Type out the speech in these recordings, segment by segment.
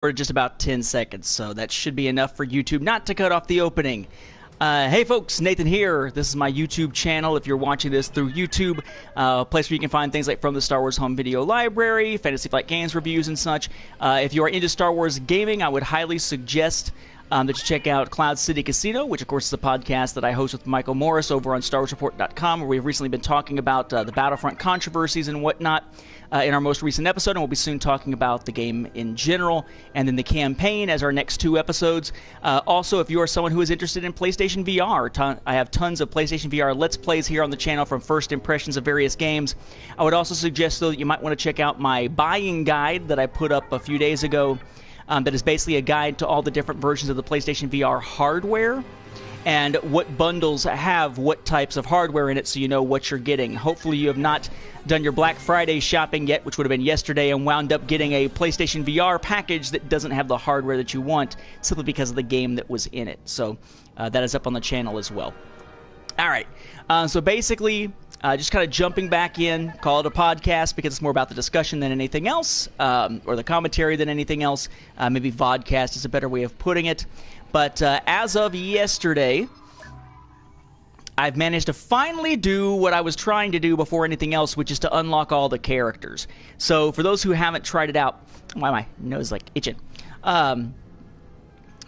for just about 10 seconds, so that should be enough for YouTube not to cut off the opening. Hey folks, Nathan here. This is my YouTube channel. If you're watching this through YouTube, a place where you can find things like from the Star Wars Home Video Library, Fantasy Flight Games reviews and such. If you are into Star Wars gaming, I would highly suggest that you check out Cloud City Casino, which of course is a podcast that I host with Michael Morris over on StarWarsReport.com, where we've recently been talking about the Battlefront controversies and whatnot in our most recent episode, and we'll be soon talking about the game in general, and then the campaign as our next two episodes. Also, if you are someone who is interested in PlayStation VR, I have tons of PlayStation VR Let's Plays here on the channel from first impressions of various games. I would also suggest, though, that you might want to check out my buying guide that I put up a few days ago. That is basically a guide to all the different versions of the PlayStation VR hardware and what bundles have what types of hardware in it, so you know what you're getting. Hopefully you have not done your Black Friday shopping yet, which would have been yesterday, and wound up getting a PlayStation VR package that doesn't have the hardware that you want simply because of the game that was in it. So that is up on the channel as well. All right, so basically just kind of jumping back in, call it a podcast because it's more about the discussion than anything else, or the commentary than anything else. Maybe vodcast is a better way of putting it. But as of yesterday, I've managed to finally do what I was trying to do before anything else, which is to unlock all the characters. So for those who haven't tried it out, why my nose is like itching.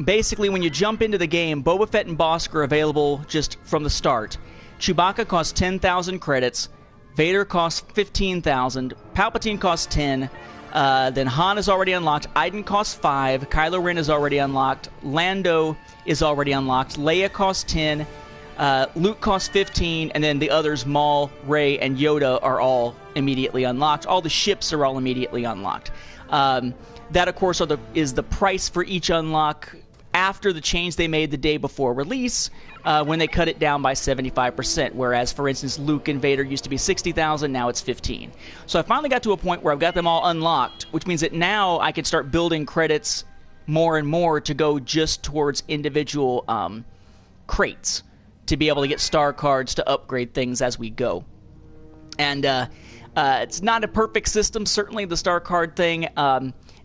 Basically, when you jump into the game, Boba Fett and Bossk are available just from the start. Chewbacca costs 10,000 credits, Vader costs 15,000, Palpatine costs 10, then Han is already unlocked, Iden costs 5, Kylo Ren is already unlocked, Lando is already unlocked, Leia costs 10, Luke costs 15, and then the others, Maul, Rey, and Yoda are all immediately unlocked. All the ships are all immediately unlocked. That, of course, is the price for each unlock after the change they made the day before release, when they cut it down by 75%, whereas, for instance, Luke and Vader used to be 60,000, now it's 15. So I finally got to a point where I've got them all unlocked, which means that now I can start building credits more and more to go just towards individual crates to be able to get star cards to upgrade things as we go. And it's not a perfect system, certainly, the star card thing.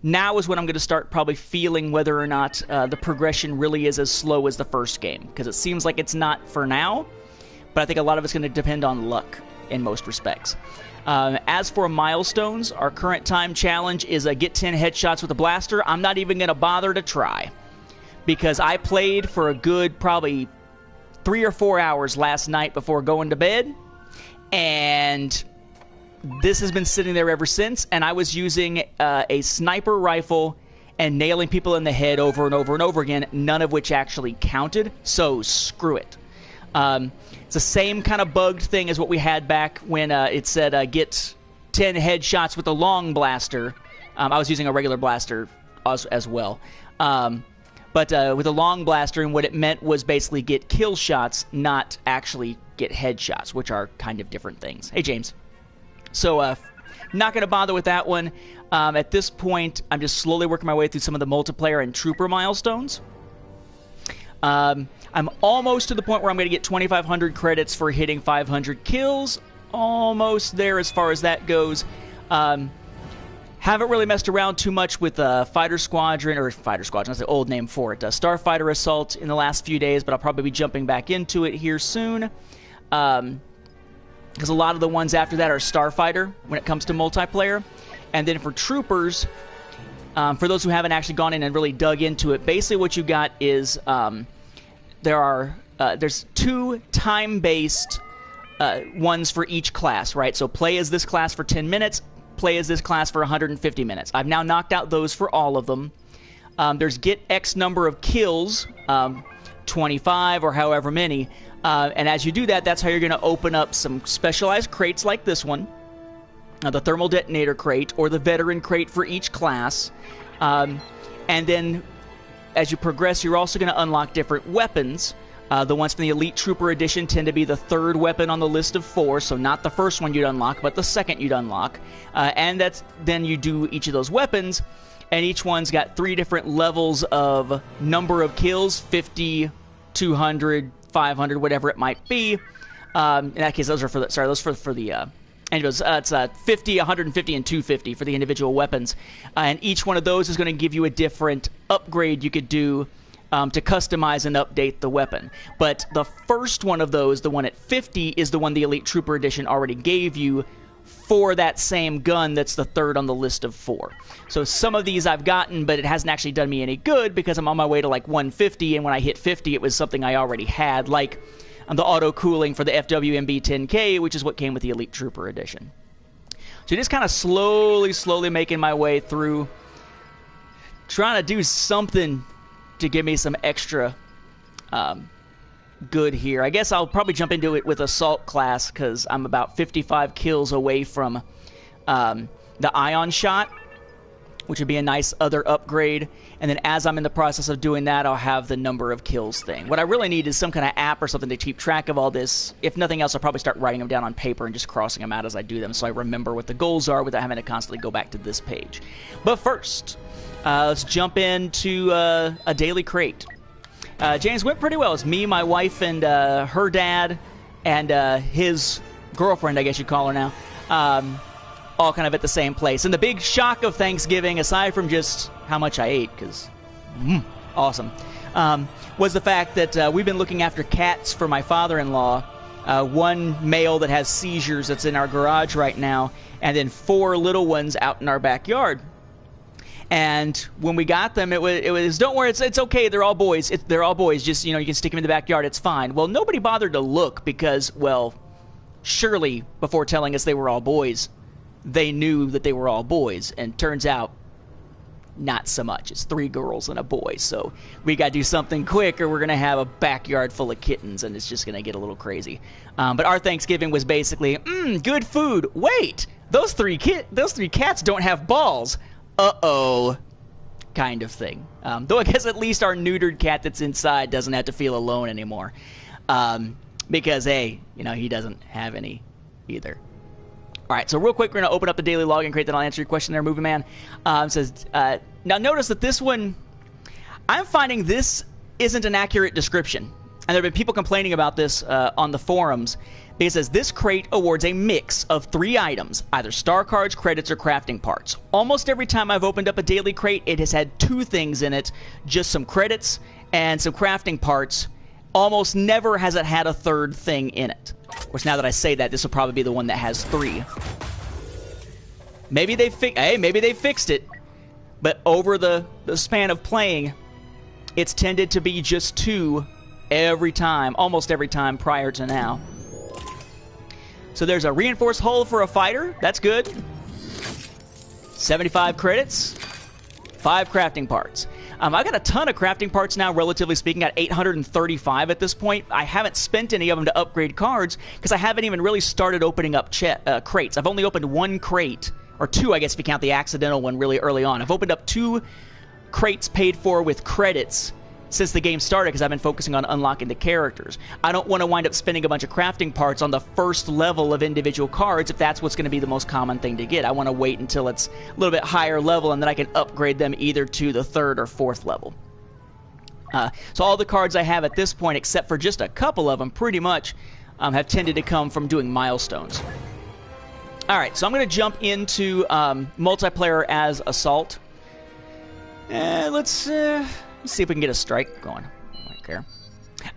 Now is when I'm going to start probably feeling whether or not the progression really is as slow as the first game, because it seems like it's not for now, but I think a lot of it's going to depend on luck in most respects. As for milestones, our current time challenge is get 10 headshots with a blaster. I'm not even going to bother to try, because I played for a good probably 3 or 4 hours last night before going to bed, and this has been sitting there ever since, and I was using a sniper rifle and nailing people in the head over and over and over again, none of which actually counted, so screw it. It's the same kind of bugged thing as what we had back when it said get 10 headshots with a long blaster. I was using a regular blaster as well. But with a long blaster, and what it meant was basically get kill shots, not actually get headshots, which are kind of different things. Hey, James. So, not going to bother with that one. At this point, I'm just slowly working my way through some of the multiplayer and trooper milestones. I'm almost to the point where I'm going to get 2,500 credits for hitting 500 kills. Almost there as far as that goes. Haven't really messed around too much with Fighter Squadron, that's the old name for it, Starfighter Assault in the last few days, but I'll probably be jumping back into it here soon. Because a lot of the ones after that are Starfighter when it comes to multiplayer. And then for troopers, for those who haven't actually gone in and really dug into it, basically what you got is there's 2 time-based ones for each class, right? So play as this class for 10 minutes, play as this class for 150 minutes. I've now knocked out those for all of them. There's get X number of kills, 25 or however many. And as you do that, that's how you're going to open up some specialized crates like this one, the thermal detonator crate or the veteran crate for each class. And then as you progress, you're also going to unlock different weapons. The ones from the Elite Trooper Edition tend to be the 3rd weapon on the list of 4, so not the first one you'd unlock, but the second you'd unlock. And then you do each of those weapons, and each one's got 3 different levels of number of kills, 50, 200, 500, whatever it might be. In that case, those are for the And it goes, it's 50, 150, and 250 for the individual weapons. And each one of those is going to give you a different upgrade you could do to customize and update the weapon. But the first one of those, the one at 50, is the one the Elite Trooper Edition already gave you for that same gun that's the third on the list of 4. So some of these I've gotten, but it hasn't actually done me any good because I'm on my way to like 150, and when I hit 50, it was something I already had, like the auto-cooling for the FWMB-10K, which is what came with the Elite Trooper Edition. So just kind of slowly making my way through, trying to do something to give me some extra good here. I guess I'll probably jump into it with Assault class because I'm about 55 kills away from the Ion Shot, which would be a nice other upgrade. And then as I'm in the process of doing that, I'll have the number of kills thing. What I really need is some kind of app or something to keep track of all this. If nothing else, I'll probably start writing them down on paper and just crossing them out as I do them so I remember what the goals are without having to constantly go back to this page. But first, let's jump into a daily crate. James went pretty well. It's me, my wife, and her dad, and his girlfriend, I guess you'd call her now, all kind of at the same place. And the big shock of Thanksgiving, aside from just how much I ate, because awesome, was the fact that we've been looking after cats for my father-in-law. One male that has seizures that's in our garage right now, and then 4 little ones out in our backyard. And when we got them, it was don't worry, it's okay, they're all boys. They're all boys. Just, you can stick them in the backyard, it's fine. Well, nobody bothered to look because, well, surely before telling us they were all boys, they knew that they were all boys. And turns out, not so much. It's 3 girls and a boy. So we got to do something quick or we're going to have a backyard full of kittens and it's just going to get a little crazy. But our Thanksgiving was basically, good food. Wait, those three cats don't have balls. Uh-oh, kind of thing. Though I guess at least our neutered cat that's inside doesn't have to feel alone anymore. Because, hey, he doesn't have any either. All right, so real quick, we're going to open up the daily login crate, then I'll answer your question there, Movie Man. It says, now notice that this one, I'm finding this isn't an accurate description. And there have been people complaining about this on the forums. Because it says, this crate awards a mix of 3 items, either star cards, credits, or crafting parts. Almost every time I've opened up a daily crate, it has had 2 things in it, just some credits and some crafting parts. Almost never has it had a 3rd thing in it. Of course, now that I say that, this will probably be the one that has 3. Maybe they fixed it, but over the span of playing, it's tended to be just 2 every time, almost every time prior to now. So there's a reinforced hull for a fighter. That's good. 75 credits. 5 crafting parts. I've got a ton of crafting parts now, relatively speaking. Got 835 at this point. I haven't spent any of them to upgrade cards because I haven't even really started opening up crates. I've only opened 1 crate, or 2, I guess, if you count the accidental one really early on. I've opened up 2 crates paid for with credits since the game started because I've been focusing on unlocking the characters. I don't want to wind up spending a bunch of crafting parts on the first level of individual cards if that's what's going to be the most common thing to get. I want to wait until it's a little bit higher level and then I can upgrade them either to the 3rd or 4th level. So all the cards I have at this point, except for just a couple of them, pretty much have tended to come from doing milestones. Alright, so I'm going to jump into multiplayer as Assault. Let's see if we can get a strike going. I don't care.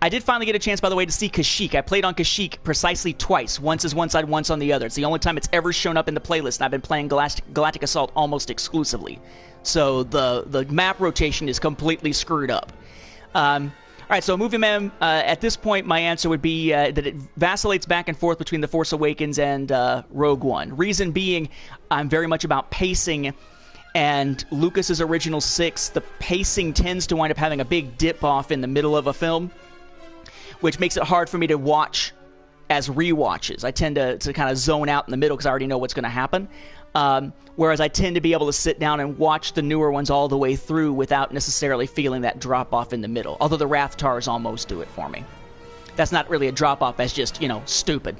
I did finally get a chance, by the way, to see Kashyyyk. I played on Kashyyyk precisely twice. Once is one side, once on the other. It's the only time it's ever shown up in the playlist, and I've been playing Galactic Assault almost exclusively. So the map rotation is completely screwed up. Alright, so Movie Man, at this point, my answer would be that it vacillates back and forth between The Force Awakens and Rogue One. Reason being, I'm very much about pacing. And Lucas's original 6, the pacing tends to wind up having a big dip-off in the middle of a film, which makes it hard for me to watch as rewatches. I tend to kind of zone out in the middle because I already know what's going to happen. Whereas I tend to be able to sit down and watch the newer ones all the way through without necessarily feeling that drop-off in the middle. Although the Rathtars almost do it for me. That's not really a drop-off, that's just, stupid.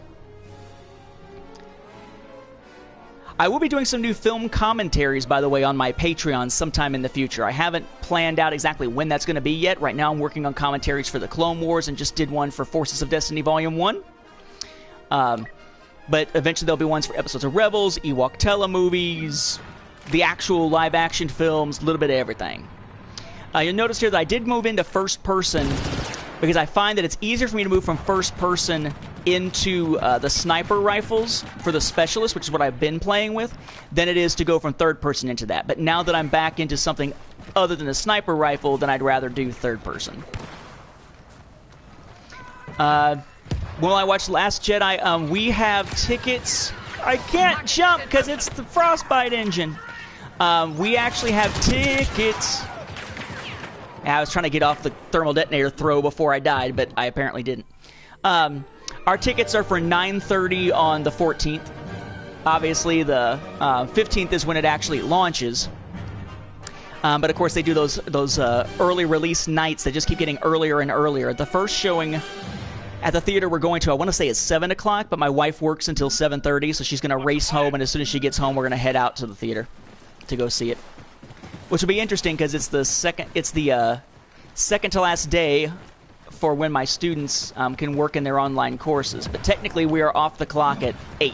I will be doing some new film commentaries, by the way, on my Patreon sometime in the future. I haven't planned out exactly when that's going to be yet. Right now I'm working on commentaries for the Clone Wars and just did one for Forces of Destiny Volume 1. but eventually there'll be ones for episodes of Rebels, Ewok telemovies, the actual live-action films, a little bit of everything. You'll notice here that I did move into first person because I find that it's easier for me to move from first person into the sniper rifles for the specialist, which is what I've been playing with, than it is to go from third person into that. But now that I'm back into something other than a sniper rifle, then I'd rather do third person. When I watched Last Jedi, we have tickets. I can't jump because it's the Frostbite engine. We actually have tickets. I was trying to get off the thermal detonator throw before I died, but I apparently didn't. Our tickets are for 9:30 on the 14th. Obviously, the 15th is when it actually launches. But of course, they do those early release nights that just keep getting earlier and earlier. The first showing at the theater we're going to, I want to say, is 7 o'clock, but my wife works until 7:30, so she's going to race home, and as soon as she gets home, we're going to head out to the theater to go see it. Which will be interesting because it's the second to last day for when my students can work in their online courses. But technically, we are off the clock at 8,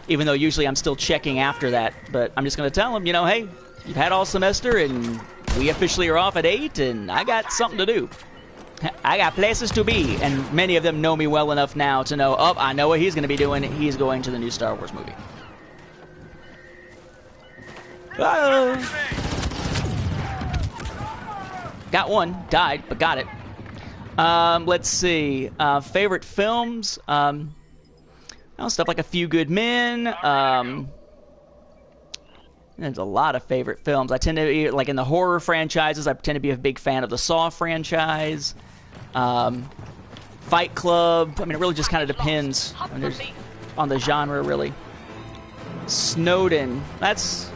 even though usually I'm still checking after that. But I'm just going to tell them, you know, hey, you've had all semester, and we officially are off at 8, and I got something to do. I got places to be, and many of them know me well enough now to know, oh, I know what he's going to be doing. He's going to the new Star Wars movie. Got one, died, but got it. Let's see. Favorite films? Stuff like A Few Good Men. There's a lot of favorite films. I tend to be, like in the horror franchises, I tend to be a big fan of the Saw franchise. Fight Club. I mean, it really just kind of depends on the genre, really. Snowden. That's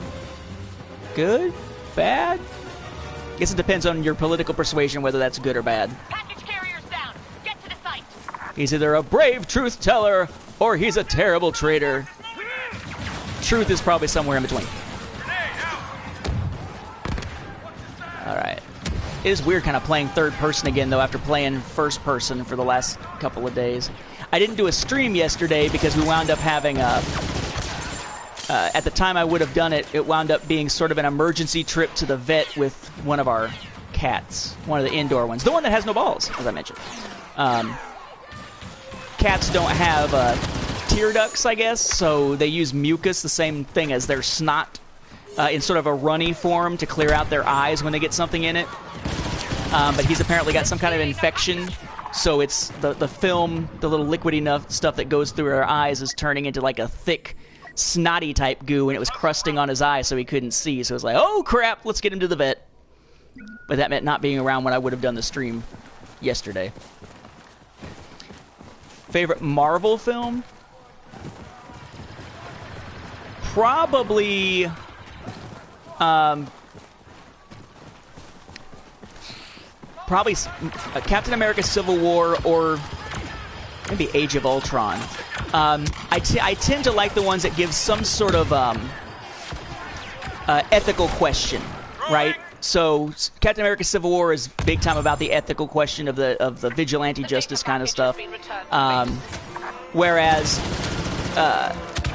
good? Bad? I guess it depends on your political persuasion whether that's good or bad. Package carriers down. Get to the site. He's either a brave truth teller or he's a terrible traitor. Truth is probably somewhere in between. Alright. It is weird kind of playing third person again, though, after playing first person for the last couple of days. I didn't do a stream yesterday because we wound up having a... at the time I would have done it, it wound up being sort of an emergency trip to the vet with one of our cats. One of the indoor ones. The one that has no balls, as I mentioned. Cats don't have tear ducts, I guess, so they use mucus, the same thing as their snot, in sort of a runny form to clear out their eyes when they get something in it. But he's apparently got some kind of infection, so it's the film, the little liquidy enough stuff that goes through our eyes is turning into like a thick, snotty type goo, and it was crusting on his eye so he couldn't see. So it was like, oh crap, let's get him to the vet. But that meant not being around when I would have done the stream yesterday. Favorite Marvel film? Probably Captain America Civil War, or maybe Age of Ultron. I tend to like the ones that give some sort of ethical question, right? So Captain America Civil War is big time about the ethical question of the vigilante justice kind of stuff. Whereas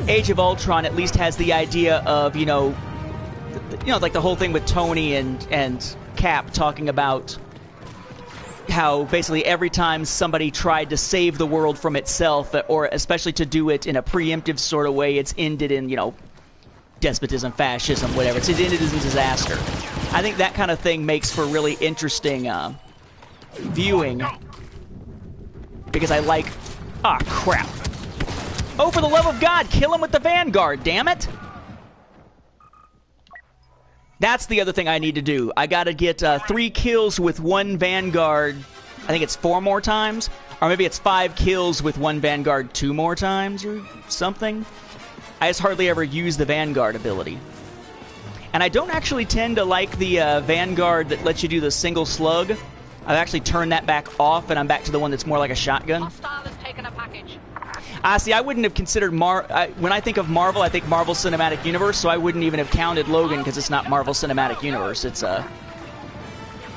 Age of Ultron at least has the idea of, like the whole thing with Tony and Cap talking about how basically every time somebody tried to save the world from itself, or especially to do it in a preemptive sort of way, it's ended in, despotism, fascism, whatever. It's ended as a disaster. I think that kind of thing makes for really interesting viewing, because I like... Ah, crap. Oh, for the love of God, kill him with the Vanguard, damn it! That's the other thing I need to do. I gotta get 3 kills with 1 Vanguard. I think it's 4 more times. Or maybe it's 5 kills with 1 Vanguard 2 more times or something. I just hardly ever use the Vanguard ability. And I don't actually tend to like the Vanguard that lets you do the single slug. I've actually turned that back off, and I'm back to the one that's more like a shotgun. Hostile has taken a package. See, I wouldn't have considered when I think of Marvel, I think Marvel Cinematic Universe, so I wouldn't even have counted Logan because it's not Marvel Cinematic Universe. It's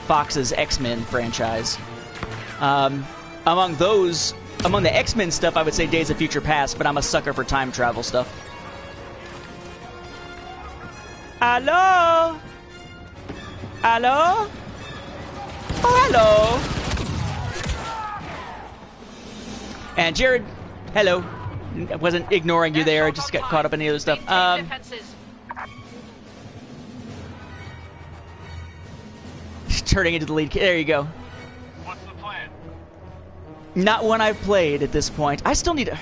Fox's X-Men franchise. Among those, Among the X-Men stuff, I would say Days of Future Past, but I'm a sucker for time travel stuff. Hello? Hello? Oh, hello. And Jared, hello. I wasn't ignoring you there. I just got caught up in the other stuff. Turning into the lead. There you go. What's the plan? Not one I've played at this point. I still need to...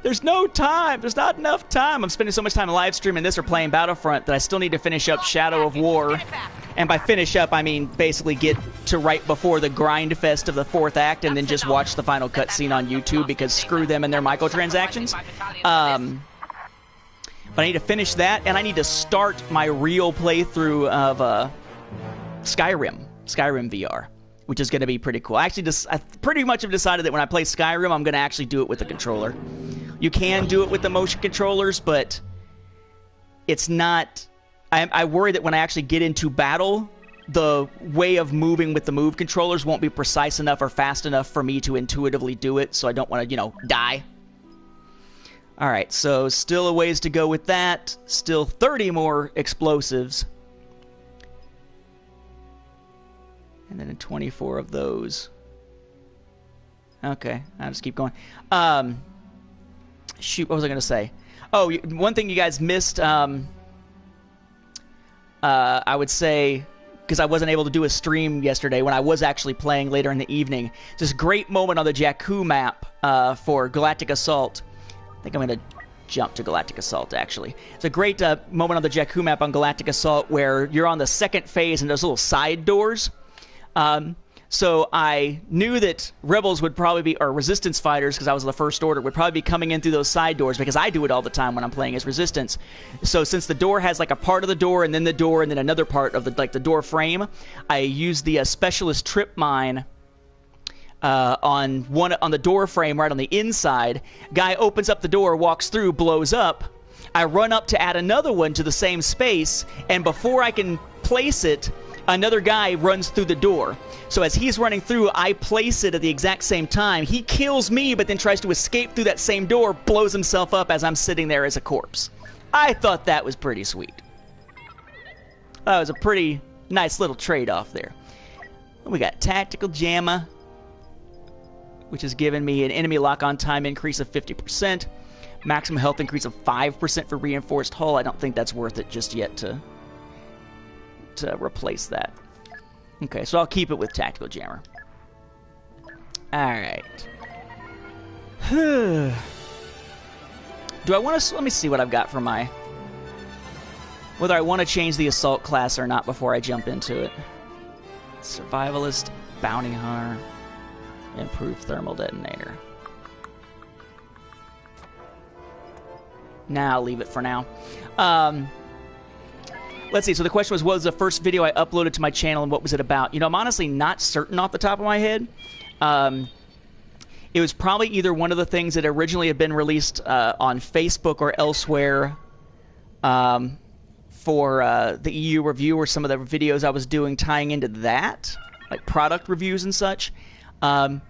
There's no time. There's not enough time. I'm spending so much time live streaming this or playing Battlefront that I still need to finish up Shadow of War. And by finish up, I mean basically get to right before the grind fest of the 4th act and then just watch the final cutscene on YouTube because screw them and their microtransactions. But I need to finish that, and I need to start my real playthrough of Skyrim VR, which is going to be pretty cool. I pretty much have decided that when I play Skyrim, I'm going to actually do it with the controller. You can do it with the motion controllers, but it's not... I worry that when I actually get into battle, the way of moving with the move controllers won't be precise enough or fast enough for me to intuitively do it, so I don't want to, you know, die. Alright, so still a ways to go with that. Still 30 more explosives. And then 24 of those. Okay, I'll just keep going. Shoot, what was I going to say? Oh, one thing you guys missed, I would say, because I wasn't able to do a stream yesterday when I was actually playing later in the evening. This great moment on the Jakku map for Galactic Assault. I think I'm going to jump to Galactic Assault, actually. It's a great moment on the Jakku map on Galactic Assault where you're on the second phase and there's little side doors. So I knew that Rebels would probably be, or Resistance fighters, because I was the First Order, would probably be coming in through those side doors, because I do it all the time when I'm playing as Resistance. So since the door has like a part of the door, and then the door, and then another part of the door frame, I used the Specialist Trip Mine on the door frame right on the inside. Guy opens up the door, walks through, blows up. I run up to add another one to the same space, and before I can place it, another guy runs through the door. So as he's running through, I place it at the exact same time. He kills me, but then tries to escape through that same door, blows himself up as I'm sitting there as a corpse. I thought that was pretty sweet. That was a pretty nice little trade-off there. We got Tactical Jammer, which has given me an enemy lock-on time increase of 50%. Maximum health increase of 5% for reinforced hull. I don't think that's worth it just yet to replace that. Okay, so I'll keep it with Tactical Jammer. Alright. Do I want to... Let me see what I've got for my... Whether I want to change the Assault class or not before I jump into it. Survivalist, Bounty Hunter, Improved Thermal Detonator. Nah, I'll leave it for now. Let's see, so the question was, what was the first video I uploaded to my channel and what was it about? You know, I'm honestly not certain off the top of my head. It was probably either one of the things that originally had been released on Facebook or elsewhere for the EU review, or some of the videos I was doing tying into that, like product reviews and such. I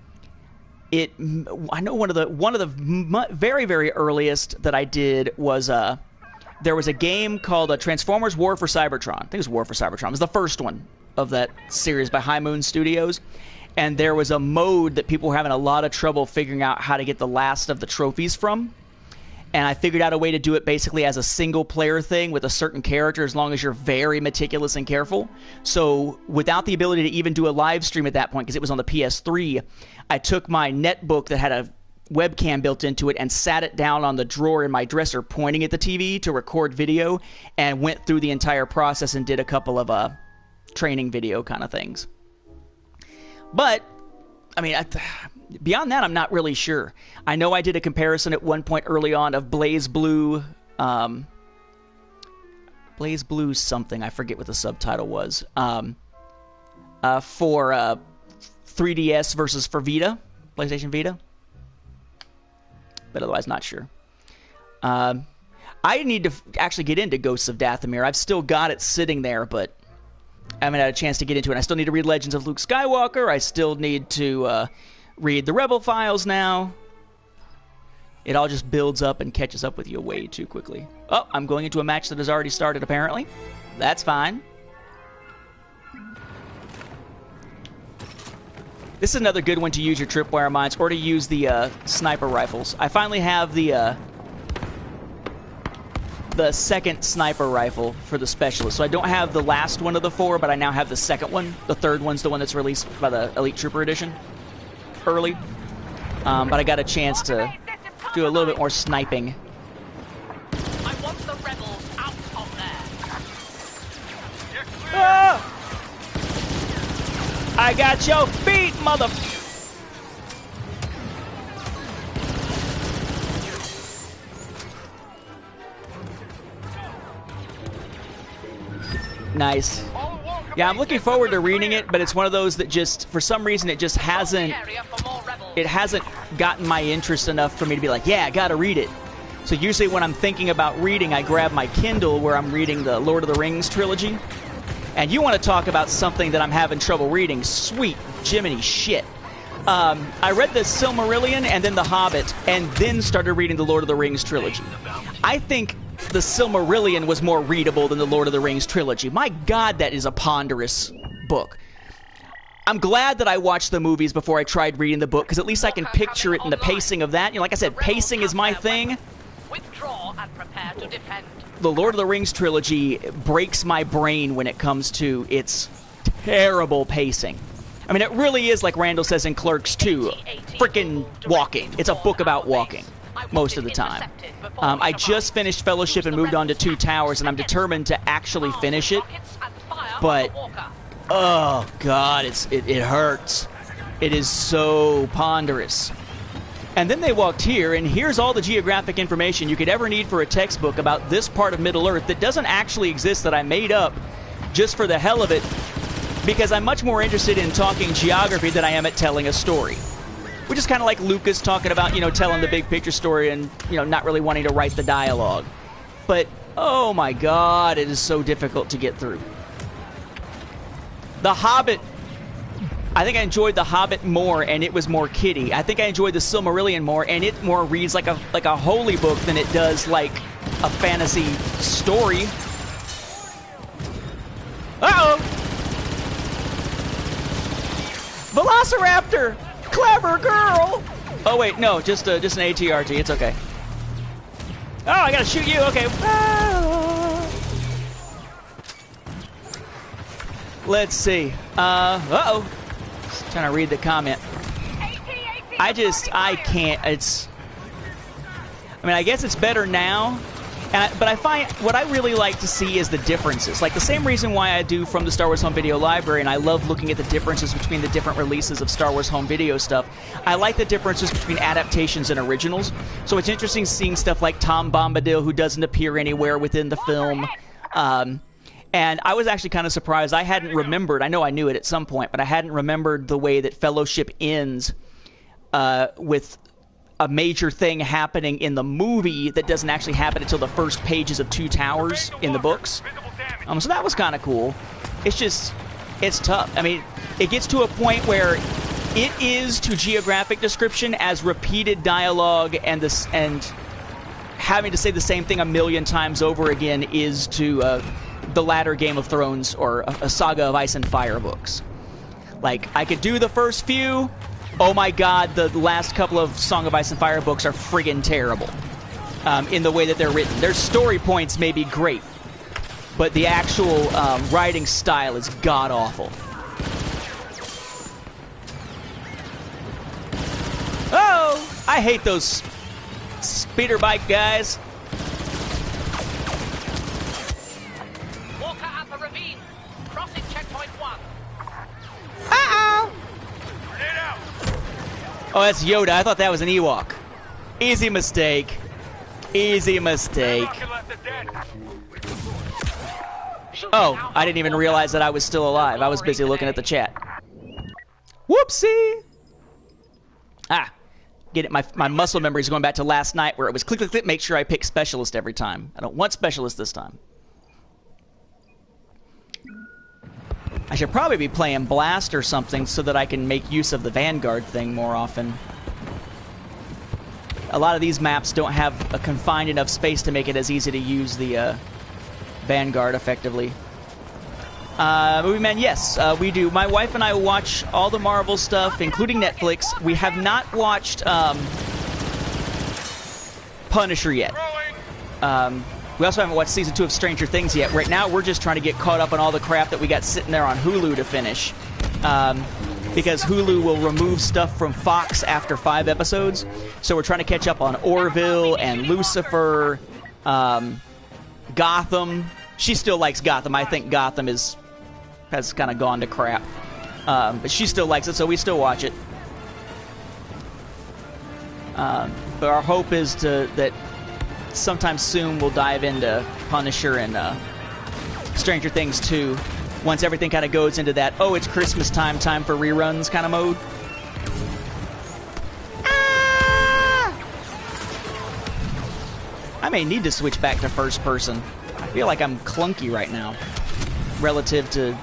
know one of the very, very earliest that I did was... there was a game called Transformers War for Cybertron. I think it was War for Cybertron. It was the first one of that series by High Moon Studios. And there was a mode that people were having a lot of trouble figuring out how to get the last of the trophies from. And I figured out a way to do it basically as a single-player thing with a certain character, as long as you're very meticulous and careful. So without the ability to even do a live stream at that point, because it was on the PS3, I took my netbook that had a webcam built into it and sat it down on the drawer in my dresser pointing at the TV to record video, and went through the entire process and did a couple of training video kind of things. But I mean, beyond that, I'm not really sure. I know I did a comparison at one point early on of Blaze Blue something, I forget what the subtitle was, for 3DS versus for Vita, PlayStation Vita. But otherwise not sure. I need to actually get into Ghosts of Dathomir. I've still got it sitting there, but I haven't had a chance to get into it. I still need to read Legends of Luke Skywalker. I still need to read the Rebel files now. It all just builds up and catches up with you way too quickly. Oh, I'm going into a match that has already started, apparently. That's fine. This is another good one to use your tripwire mines or to use the sniper rifles. I finally have the second sniper rifle for the specialist. So I don't have the last one of the 4, but I now have the second one. The third one's the one that's released by the Elite Trooper Edition early. But I got a chance to do a little bit more sniping. I want the rebels out of there. Ah! I got your feet, mother... Nice. Yeah, I'm looking forward to reading it, but it's one of those that just, for some reason, it just hasn't... It hasn't gotten my interest enough for me to be like, yeah, I gotta read it. So usually when I'm thinking about reading, I grab my Kindle where I'm reading the Lord of the Rings trilogy. And you want to talk about something that I'm having trouble reading. Sweet Jiminy shit. I read the Silmarillion and then The Hobbit, and then started reading the Lord of the Rings trilogy. I think the Silmarillion was more readable than the Lord of the Rings trilogy. My God, that is a ponderous book. I'm glad that I watched the movies before I tried reading the book, because at least I can picture it in the pacing of that. You know, like I said, pacing is my thing. Withdraw and prepare to defend. The Lord of the Rings trilogy breaks my brain when it comes to its terrible pacing. I mean, it really is, like Randall says in Clerks 2, freaking walking. It's a book about walking most of the time. I just finished Fellowship and moved on to Two Towers, and I'm determined to actually finish it. But, oh, God, it hurts. It is so ponderous. And then they walked here, and here's all the geographic information you could ever need for a textbook about this part of Middle-earth that doesn't actually exist, that I made up just for the hell of it, because I'm much more interested in talking geography than I am at telling a story. Which is kind of like Lucas talking about, you know, telling the big picture story and, you know, not really wanting to write the dialogue. But, oh my God, it is so difficult to get through. The Hobbit... I think I enjoyed The Hobbit more, and it was more kiddie. I think I enjoyed the Silmarillion more, and it more reads like a holy book than it does like a fantasy story. Uh-oh! Velociraptor! Clever girl! Oh wait, no, just an ATRT. It's okay. Oh, I gotta shoot you. Okay. Let's see. Uh-oh. Trying to read the comment. I can't. I mean, I guess it's better now. But I find what I really like to see is the differences. Like the same reason why I do From the Star Wars Home Video Library, and I love looking at the differences between the different releases of Star Wars Home Video stuff. I like the differences between adaptations and originals. So it's interesting seeing stuff like Tom Bombadil, who doesn't appear anywhere within the film. And I was actually kind of surprised. I hadn't remembered. I know I knew it at some point, but I hadn't remembered the way that Fellowship ends with a major thing happening in the movie that doesn't actually happen until the first pages of Two Towers in the books. So that was kind of cool. It's just, it's tough. I mean, it gets to a point where it is to geographic description as repeated dialogue and having to say the same thing a million times over again is to the latter Game of Thrones or a Saga of Ice and Fire books. Like, I could do the first few. Oh my God, the last couple of Song of Ice and Fire books are friggin' terrible in the way that they're written. Their story points may be great, but the actual writing style is god-awful. Oh! I hate those speeder bike guys. Walker at the ravine. Crossing checkpoint 1. Uh-oh! Oh, that's Yoda. I thought that was an Ewok. Easy mistake. Easy mistake. Oh, I didn't even realize that I was still alive. I was busy looking at the chat. Whoopsie! Ah. Get it. My muscle memory is going back to last night where it was click, click, click, make sure I pick Specialist every time. I don't want Specialist this time. I should probably be playing Blast or something so that I can make use of the Vanguard thing more often. A lot of these maps don't have a confined enough space to make it as easy to use the Vanguard effectively. Movie Man, yes, we do. My wife and I watch all the Marvel stuff, including Netflix. We have not watched Punisher yet. We also haven't watched season 2 of Stranger Things yet. Right now, we're just trying to get caught up on all the crap that we got sitting there on Hulu to finish. Because Hulu will remove stuff from Fox after 5 episodes. So we're trying to catch up on Orville and Lucifer, Gotham. She still likes Gotham. I think Gotham has kind of gone to crap. But she still likes it, so we still watch it. But our hope is that sometime soon we'll dive into Punisher and Stranger Things 2 once everything kind of goes into that, oh, it's Christmas time for reruns kind of mode. I may need to switch back to first person. I feel like I'm clunky right now relative to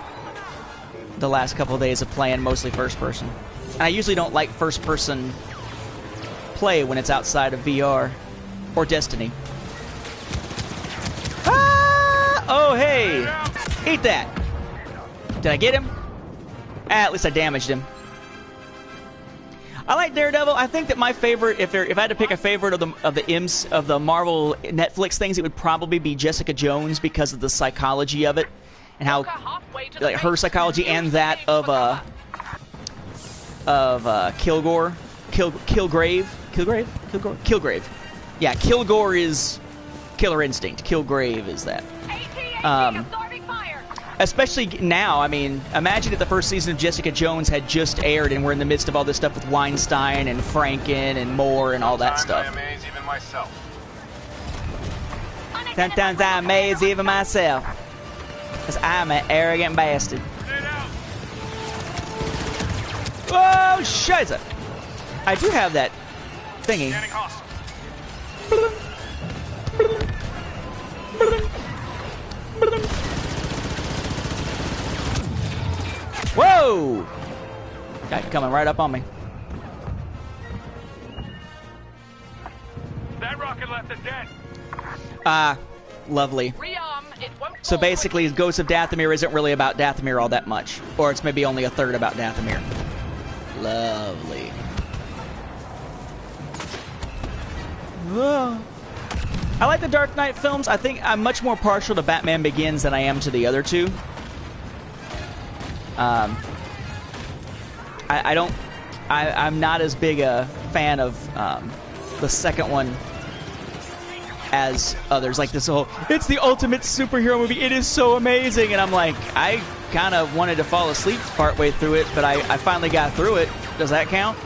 the last couple of days of playing mostly first person. And I usually don't like first person play when it's outside of VR or Destiny. Ah! Oh, hey! Eat that! Did I get him? At least I damaged him. I like Daredevil. I think that my favorite, if I had to pick a favorite of the Marvel Netflix things, it would probably be Jessica Jones because of the psychology of it and how, like, her psychology and that of Kilgrave. Yeah, Kilgore is Killer Instinct. Kilgrave is that. Especially now, I mean, imagine if the first season of Jessica Jones had just aired and we're in the midst of all this stuff with Weinstein and Franken and Moore and all that stuff. I amaze even myself. Sometimes I amaze even myself. Because I'm an arrogant bastard. Oh, shiza! I do have that thingy. Whoa! Guy coming right up on me. That rocket left us dead. Lovely. So basically, Ghost of Dathomir isn't really about Dathomir all that much. Or it's maybe only a third about Dathomir. Lovely. Whoa. I like the Dark Knight films. I think I'm much more partial to Batman Begins than I am to the other two. I'm not as big a fan of the second one as others. Like this whole, it's the ultimate superhero movie, it is so amazing, and I'm like, I kind of wanted to fall asleep partway through it, but I finally got through it. Does that count?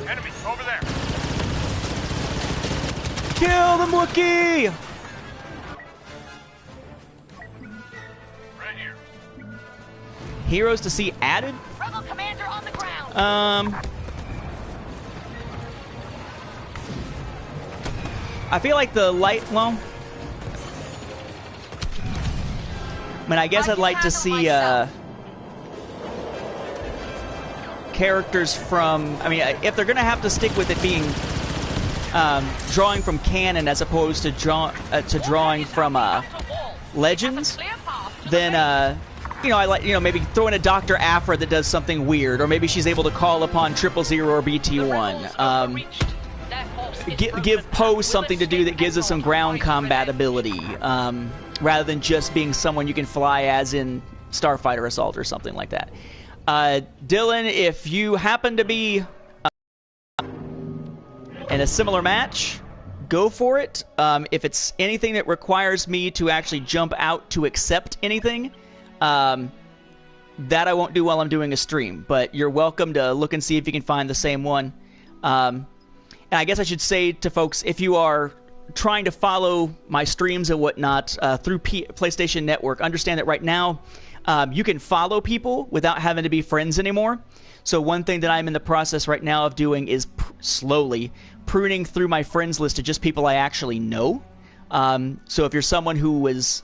Enemy over there. Kill the Wookiee! Right here. Heroes to see added? Rebel commander on the ground. I feel like the light, well, I mean, I guess I'd like to see characters from, I mean, if they're gonna have to stick with it being drawing from canon as opposed to drawing from Legends, then you know, I like, you know, maybe throw in a Dr. Aphra that does something weird, or maybe she's able to call upon 000 or BT1. Give Poe something to do that gives us some ground combat ability, rather than just being someone you can fly as in Starfighter Assault or something like that. Dylan, if you happen to be in a similar match, go for it. If it's anything that requires me to actually jump out to accept anything, that I won't do while I'm doing a stream. But you're welcome to look and see if you can find the same one. And I guess I should say to folks, if you are trying to follow my streams and whatnot through PlayStation Network, understand that right now You can follow people without having to be friends anymore. So one thing that I'm in the process right now of doing is slowly pruning through my friends list to just people I actually know. So if you're someone who has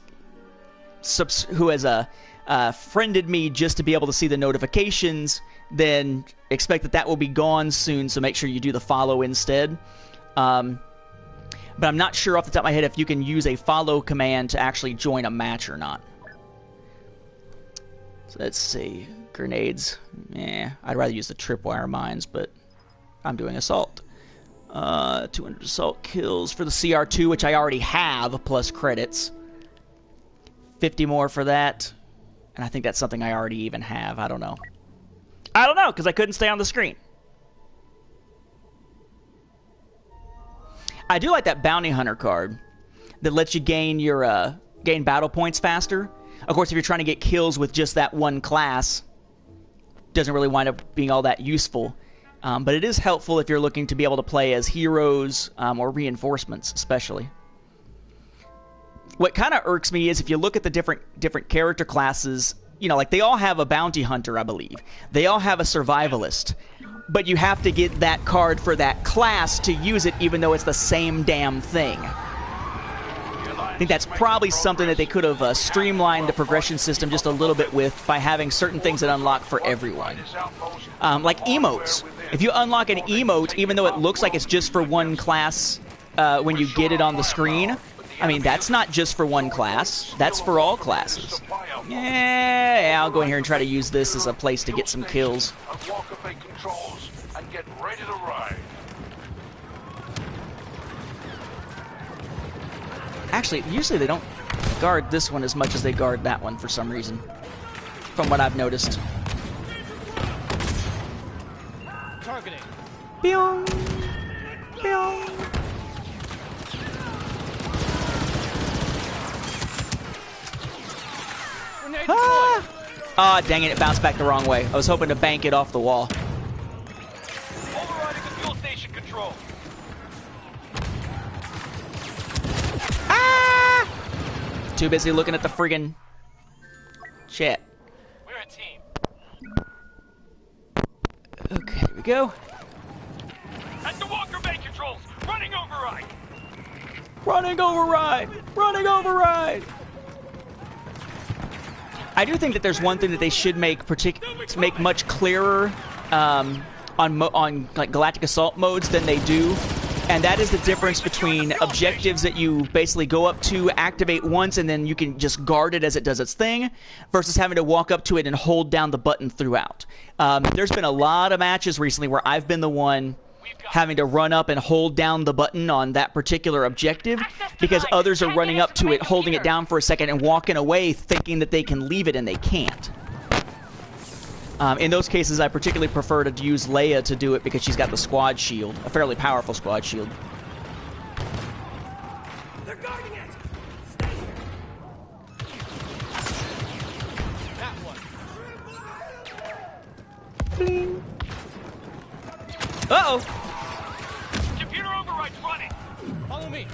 friended me just to be able to see the notifications, then expect that will be gone soon, so make sure you do the follow instead. But I'm not sure off the top of my head if you can use a follow command to actually join a match or not. So let's see. Grenades. I'd rather use the tripwire mines, but I'm doing assault. 200 assault kills for the CR2, which I already have, plus credits. 50 more for that. And I think that's something I already even have. I don't know. I don't know, because I couldn't stay on the screen. I do like that bounty hunter card that lets you gain your gain battle points faster. Of course, if you're trying to get kills with just that one class, doesn't really wind up being all that useful. But it is helpful if you're looking to be able to play as heroes or reinforcements, especially. What kind of irks me is if you look at the different character classes, you know, like they all have a bounty hunter, I believe. They all have a survivalist. But you have to get that card for that class to use it, even though it's the same damn thing. I think that's probably something that they could have streamlined the progression system just a little bit with by having certain things that unlock for everyone. Like emotes. If you unlock an emote, even though it looks like it's just for one class when you get it on the screen, I mean, that's not just for one class. That's for all classes. Yeah, I'll go in here and try to use this as a place to get some kills. Actually, usually they don't guard this one as much as they guard that one for some reason, from what I've noticed. Targeting. Pew! Pew! Ah, dang it, it bounced back the wrong way. I was hoping to bank it off the wall. Overriding the fuel station control. Ah! Too busy looking at the friggin' chat. We're a team. Okay, here we go. At the Walker Bay controls, running override. Running override! Running override! I do think that there's one thing that they should make much clearer on like Galactic Assault modes than they do, and that is the difference between objectives that you basically go up to, activate once, and then you can just guard it as it does its thing, versus having to walk up to it and hold down the button throughout. There's been a lot of matches recently where I've been the one having to run up and hold down the button on that particular objective because others are running up to it, holding it down for a second, and walking away thinking that they can leave it, and they can't. In those cases, I particularly prefer to use Leia to do it because she's got the squad shield, a fairly powerful squad shield. They're guarding it. Stay here. That one. Bling. Uh-oh. Computer override's running. Follow me.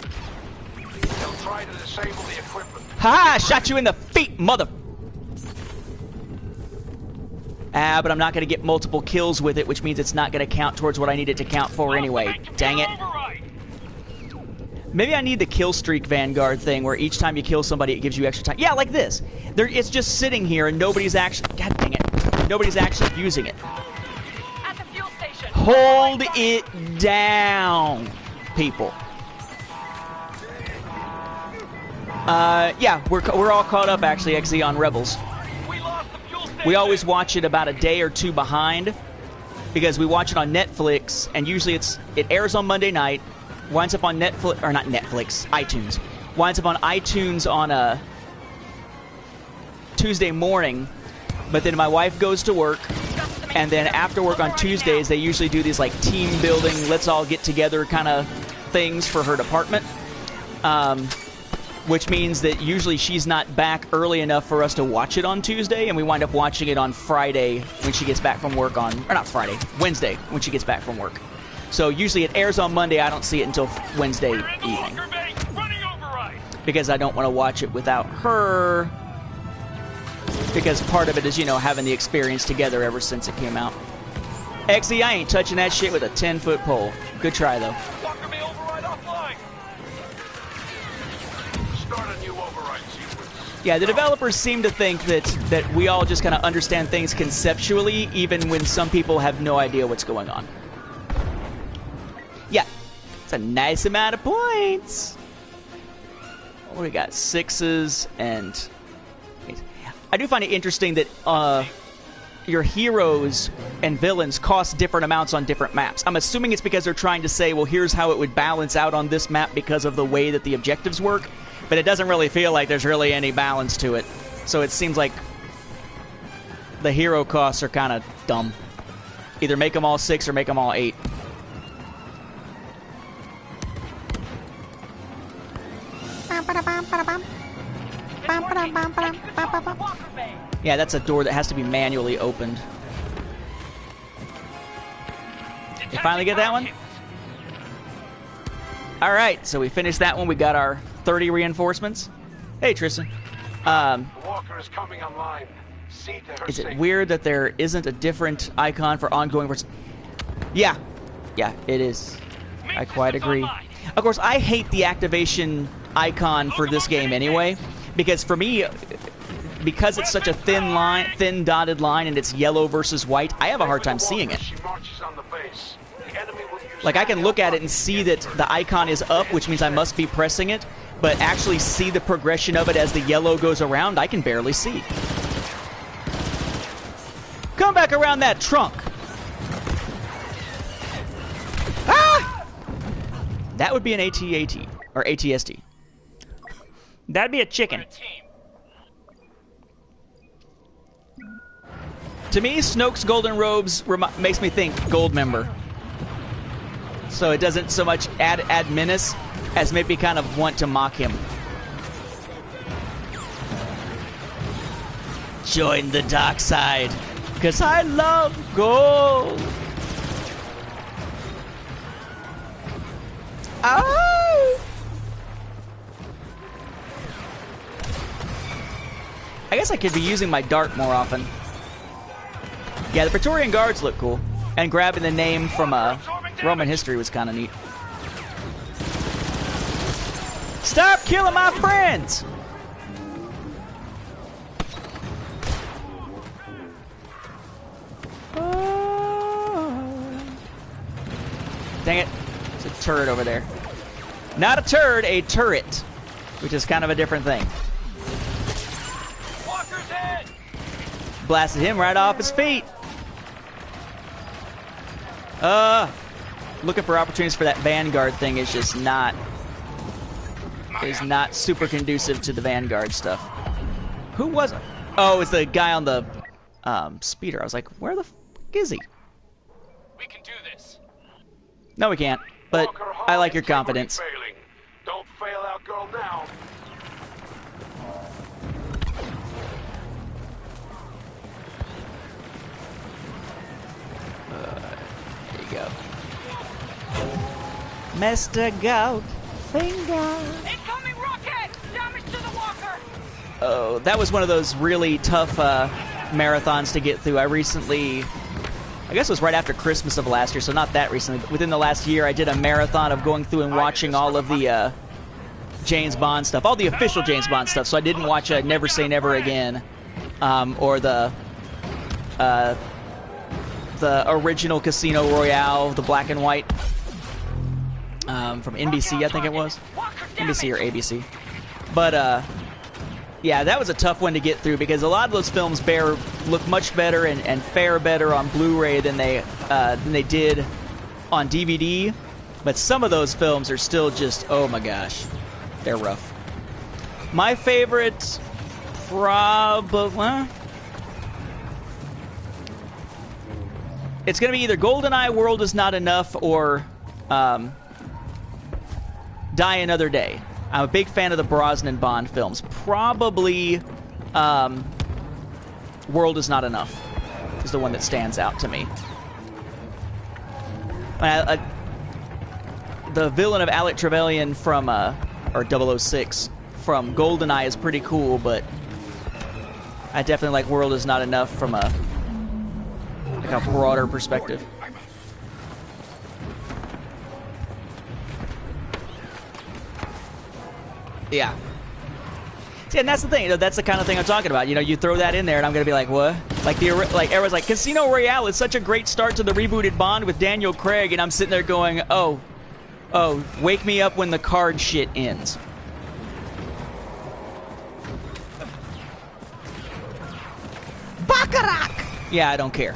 They'll try to disable the equipment. Ha! Shot you in the feet, mother... but I'm not going to get multiple kills with it, which means it's not going to count towards what I need it to count for anyway. Dang it. Maybe I need the kill streak Vanguard thing, where each time you kill somebody, it gives you extra time. Yeah, like this. It's just sitting here, and nobody's actually... God dang it. Nobody's actually using it. At the fuel station. Hold it down, people. Yeah, we're all caught up, actually, XZ, on Rebels. We always watch it about a day or two behind because we watch it on Netflix, and usually it airs on Monday night, winds up on Netflix, or not Netflix, iTunes. Winds up on iTunes on a Tuesday morning, but then my wife goes to work, and then after work on Tuesdays, they usually do these like team building, let's all get together kind of things for her department. Which means that usually she's not back early enough for us to watch it on Tuesday, and we wind up watching it on Friday when she gets back from work or not Friday, Wednesday when she gets back from work. So usually it airs on Monday, I don't see it until Wednesday evening. Because I don't want to watch it without her. because part of it is, you know, having the experience together ever since it came out. XE, I ain't touching that shit with a 10-foot pole. Good try, though. Walker may override offline. Start a new override sequence. Yeah, the developers seem to think that we all just kind of understand things conceptually, even when some people have no idea what's going on. Yeah, it's a nice amount of points. What do we got? 6s and... I do find it interesting that your heroes and villains cost different amounts on different maps. I'm assuming it's because they're trying to say, well, here's how it would balance out on this map because of the way that the objectives work, but it doesn't really feel like there's really any balance to it. So it seems like the hero costs are kind of dumb. Either make them all 6 or make them all 8. Yeah, that's a door that has to be manually opened. You finally get that one? Alright, so we finished that one. We got our 30 reinforcements. Hey, Tristan. Walker is coming online. See to her Is it safety. weird that there isn't a different icon for ongoing versus... Yeah. Yeah, it is. I quite agree. Of course, I hate the activation icon for this game anyway, because for me, because it's such a thin line, thin dotted line, and it's yellow versus white, I have a hard time seeing it. She marches on the base. The enemy will use Like, I can look at it and see that the icon is up, which means I must be pressing it, but actually see the progression of it as the yellow goes around, I can barely see. Come back around that trunk! Ah! That would be an AT-AT, or ATST. That'd be a chicken. To me, Snoke's golden robes makes me think gold member. So it doesn't so much add menace as maybe kind of want to mock him. Join the dark side, 'cause I love gold. Oh! I guess I could be using my dart more often. Yeah, the Praetorian Guards look cool. And grabbing the name from Roman history was kind of neat. Stop killing my friends! Dang it. There's a turret over there. Not a turd, a turret. Which is kind of a different thing. Walker's head. Blasted him right off his feet. Looking for opportunities for that Vanguard thing is just not super conducive to the Vanguard stuff. Who was it? Oh, it's the guy on the speeder. I was like, where the f is he? We can do this. No, we can't. But Walker, I like your integrity confidence. failing. Don't fail out, girl, now. There you go. Mr. Goldfinger. Incoming rocket! Damage to the walker! Oh, that was one of those really tough marathons to get through. I recently, I guess it was right after Christmas of last year, so not that recently, but within the last year, I did a marathon of going through and watching all of the James Bond stuff, all the official James Bond stuff, so I didn't watch Never Say Never Again, or the original Casino Royale, the black and white, from NBC, I think it was. NBC or ABC. But, yeah, that was a tough one to get through because a lot of those films look much better and fare better on Blu-ray than they did on DVD. But some of those films are still just, oh my gosh, they're rough. My favorite, probably, it's going to be either GoldenEye World Is Not Enough or Die Another Day. I'm a big fan of the Brosnan Bond films. Probably World Is Not Enough is the one that stands out to me. The villain of Alec Trevelyan from, or 006 from GoldenEye is pretty cool, but I definitely like world is not enough from a broader perspective. Yeah. See, and that's the thing. You know, that's the kind of thing I'm talking about. You know, you throw that in there, and I'm gonna be like, what? Like everyone's like, Casino Royale is such a great start to the rebooted Bond with Daniel Craig, and I'm sitting there going, oh, wake me up when the card shit ends. Baccarat! Yeah, I don't care.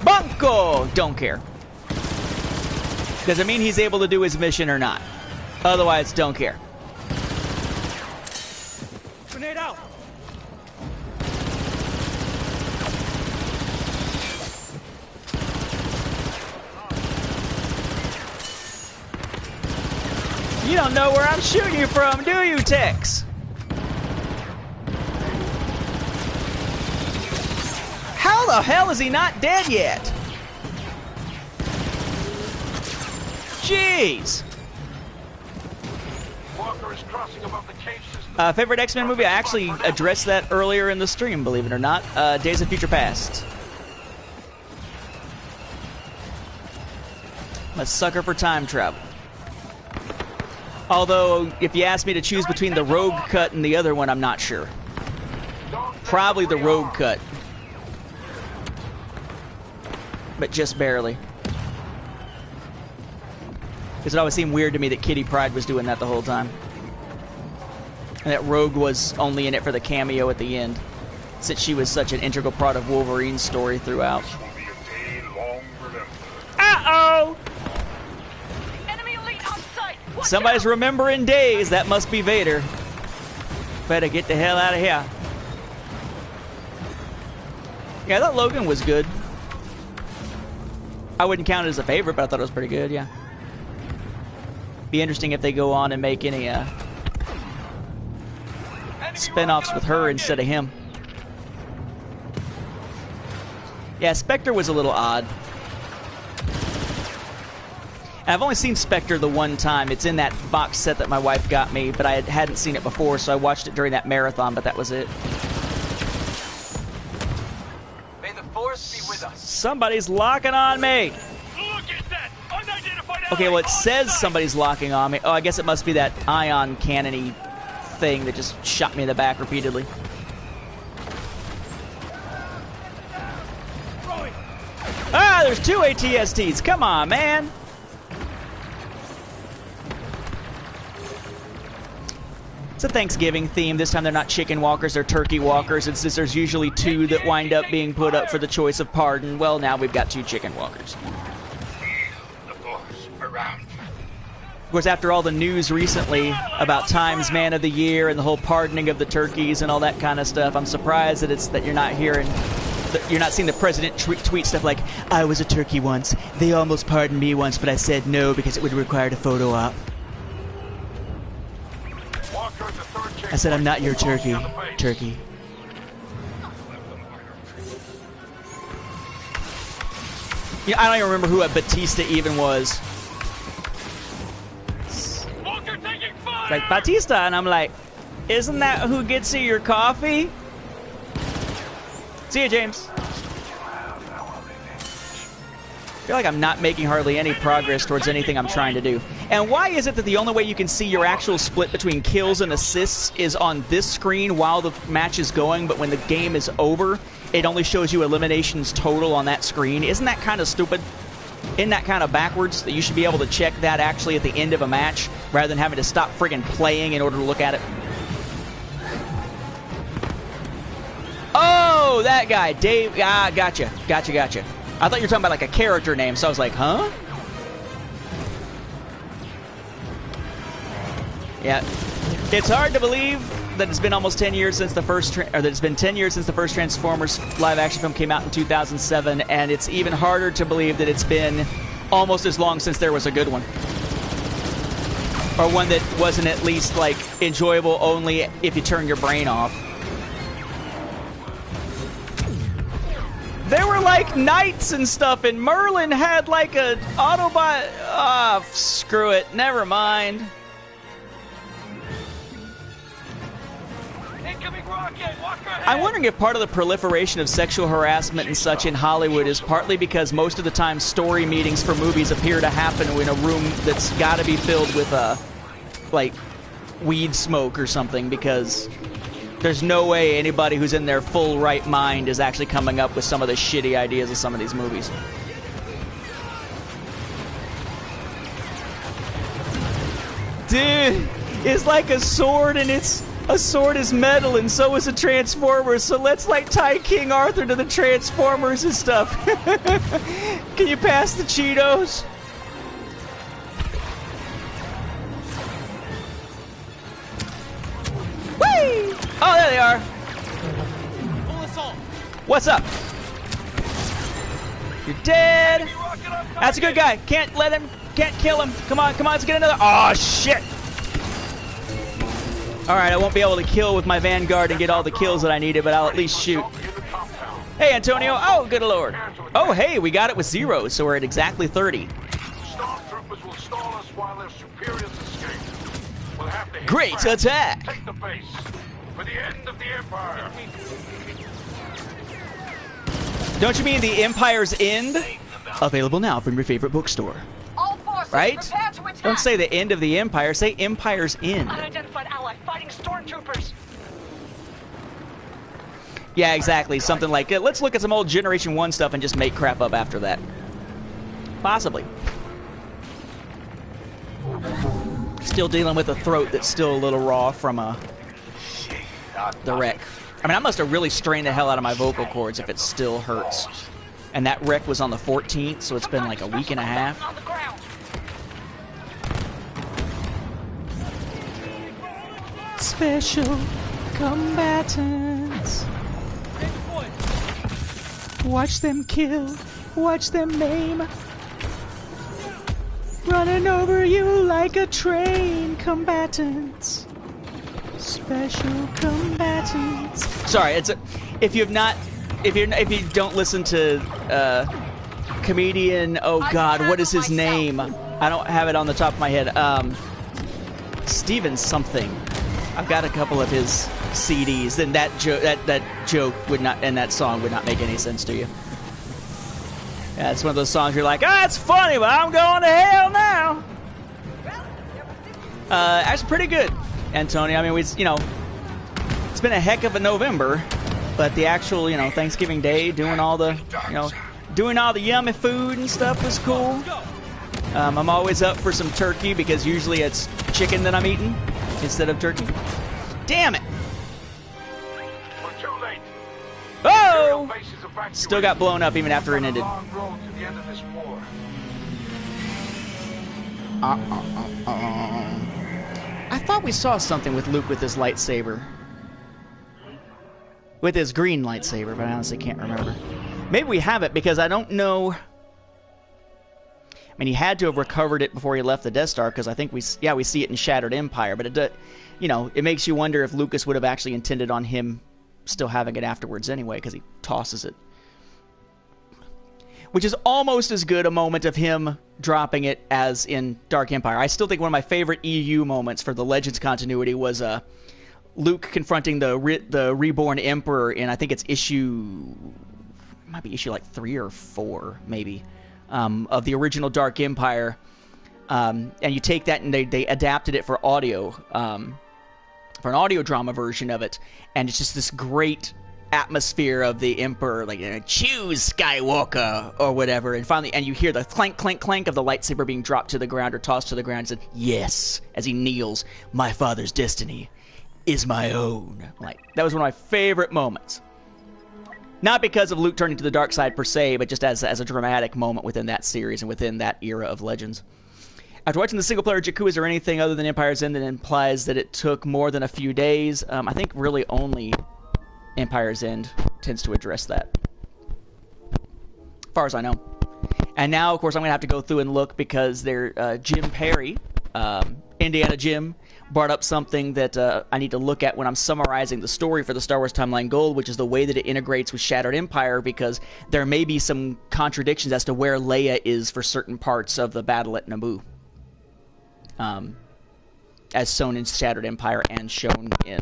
Bunko! Don't care. Does it mean he's able to do his mission or not? Otherwise, don't care. Grenade out! You don't know where I'm shooting you from, do you, Tex? How the hell is he not dead yet? Jeez. Walker is crossing above the cage system. Favorite X-Men movie? I actually addressed that earlier in the stream, believe it or not. Days of Future Past. I'm a sucker for time travel. Although, if you ask me to choose between the Rogue Cut and the other one, I'm not sure. Probably the Rogue Cut. But just barely. Because it always seemed weird to me that Kitty Pryde was doing that the whole time. And that Rogue was only in it for the cameo at the end. Since she was such an integral part of Wolverine's story throughout. Uh-oh! Enemy elite on site. Watch Somebody's out. remembering days. That must be Vader. Better get the hell out of here. Yeah, I thought Logan was good. I wouldn't count it as a favorite, but I thought it was pretty good, yeah. Be interesting if they go on and make any spin-offs with her instead of him. Yeah, Spectre was a little odd. And I've only seen Spectre the one time. It's in that box set that my wife got me, but I hadn't seen it before, so I watched it during that marathon, but that was it. May the force be with us. Somebody's locking on me! Look at that! Unidentified Okay, well, it ally says on site. somebody's locking on me. Oh, I guess it must be that ion cannon-y thing that just shot me in the back repeatedly. Ah, there's two ATSTs. Come on, man. It's a Thanksgiving theme. This time they're not chicken walkers, they're turkey walkers. And since there's usually two that wind up being put up for the choice of pardon, well, now we've got two chicken walkers. The force around. Of course, after all the news recently about Times Man of the Year and the whole pardoning of the turkeys and all that kind of stuff, I'm surprised that you're not hearing, you're not seeing the president tweet stuff like, "I was a turkey once. They almost pardoned me once, but I said no because it would require a photo op. Walker at the third I said I'm not your turkey, on the base. turkey." Yeah, I don't even remember who Batista even was. Walker taking fire! Like Batista, and I'm like, isn't that who gets you your coffee? See ya, James. I feel like I'm not making hardly any progress towards anything I'm trying to do. And why is it that the only way you can see your actual split between kills and assists is on this screen while the match is going, but when the game is over, it only shows you eliminations total on that screen? Isn't that kind of stupid? Isn't that kind of backwards that you should be able to check that actually at the end of a match rather than having to stop friggin' playing in order to look at it? Oh, that guy, Dave. Ah, gotcha. I thought you were talking about like a character name, so I was like, huh? Yeah. It's hard to believe that it's been almost 10 years since the first, or that it's been 10 years since the first Transformers live-action film came out in 2007, and it's even harder to believe that it's been almost as long since there was a good one. Or one that wasn't at least, like, enjoyable only if you turn your brain off. There were, like, knights and stuff, and Merlin had, like, a Autobot... Ah, screw it. Never mind. Incoming I'm wondering if part of the proliferation of sexual harassment and such in Hollywood is partly because most of the time story meetings for movies appear to happen in a room that's got to be filled with, like, weed smoke or something, because there's no way anybody who's in their full right mind is actually coming up with some of the shitty ideas of some of these movies. Dude, it's like a sword, and a sword is metal, and so is a transformer. So let's like tie King Arthur to the Transformers and stuff. Can you pass the Cheetos? Whee! Oh, there they are. Full assault. What's up? You're dead. That's a good guy. Can't kill him. Come on, let's get another. Oh, shit. Alright, I won't be able to kill with my Vanguard and get all the kills that I needed, but I'll at least shoot. Hey, Antonio. Oh, good lord. Oh, hey, we got it with 0, so we're at exactly 30. Stormtroopers will stall us while their superiors escape. We'll have to hit Great back. attack. Take the base for the end of the Empire. Don't you mean the Empire's End? Available now from your favorite bookstore. All forces Right? prepare to attack. Don't say the end of the Empire, say Empire's End. Unidentified ally fighting stormtroopers. Yeah, exactly. Something like, let's look at some old Generation 1 stuff and just make crap up after that. Possibly. Still dealing with a throat that's still a little raw from the wreck. I mean, I must have really strained the hell out of my vocal cords if it still hurts. And that wreck was on the 14th, so it's been like a week and a half. On the ground. Special combatants. Watch them kill, watch them maim. Running over you like a train, combatants. Special combatants. Sorry, if you don't listen to comedian, oh god, what is his name? I don't have it on the top of my head. Steven something. I've got a couple of his CDs, and that joke would not, and that song would not make any sense to you. Yeah, it's one of those songs you're like, it's funny, but I'm going to hell now. Actually, pretty good, Antonio. I mean, it's been a heck of a November, but the actual, Thanksgiving Day, doing all the yummy food and stuff was cool. I'm always up for some turkey because usually it's chicken that I'm eating instead of turkey. Damn it! We're too late. Oh! Still got blown up even after it ended. I thought we saw something with Luke with his lightsaber. With his green lightsaber, but I honestly can't remember. Maybe we have it because I don't know. I mean, he had to have recovered it before he left the Death Star because I think we see it in Shattered Empire, but it makes you wonder if Lucas would have actually intended on him still having it afterwards anyway because he tosses it. Which is almost as good a moment of him dropping it as in Dark Empire. I still think one of my favorite EU moments for the Legends continuity was Luke confronting the reborn Emperor in, I think it's issue like 3 or 4, maybe, of the original Dark Empire. And you take that and they adapted it for audio, for an audio drama version of it. And it's just this great atmosphere of the Emperor, like, choose Skywalker or whatever, and finally, and you hear the clank, clank, clank of the lightsaber being dropped to the ground or tossed to the ground, and said, yes, as he kneels, my father's destiny is my own. Like, that was one of my favorite moments. Not because of Luke turning to the dark side per se, but just as a dramatic moment within that series and within that era of Legends. After watching the single-player Jakku, is there anything other than Empire's End that implies that it took more than a few days? I think really only Empire's End tends to address that, as far as I know. And now, of course, I'm going to have to go through and look because Jim Perry, Indiana Jim, brought up something that I need to look at when I'm summarizing the story for the Star Wars Timeline Gold, which is the way that it integrates with Shattered Empire, because there may be some contradictions as to where Leia is for certain parts of the battle at Naboo, as shown in Shattered Empire and shown in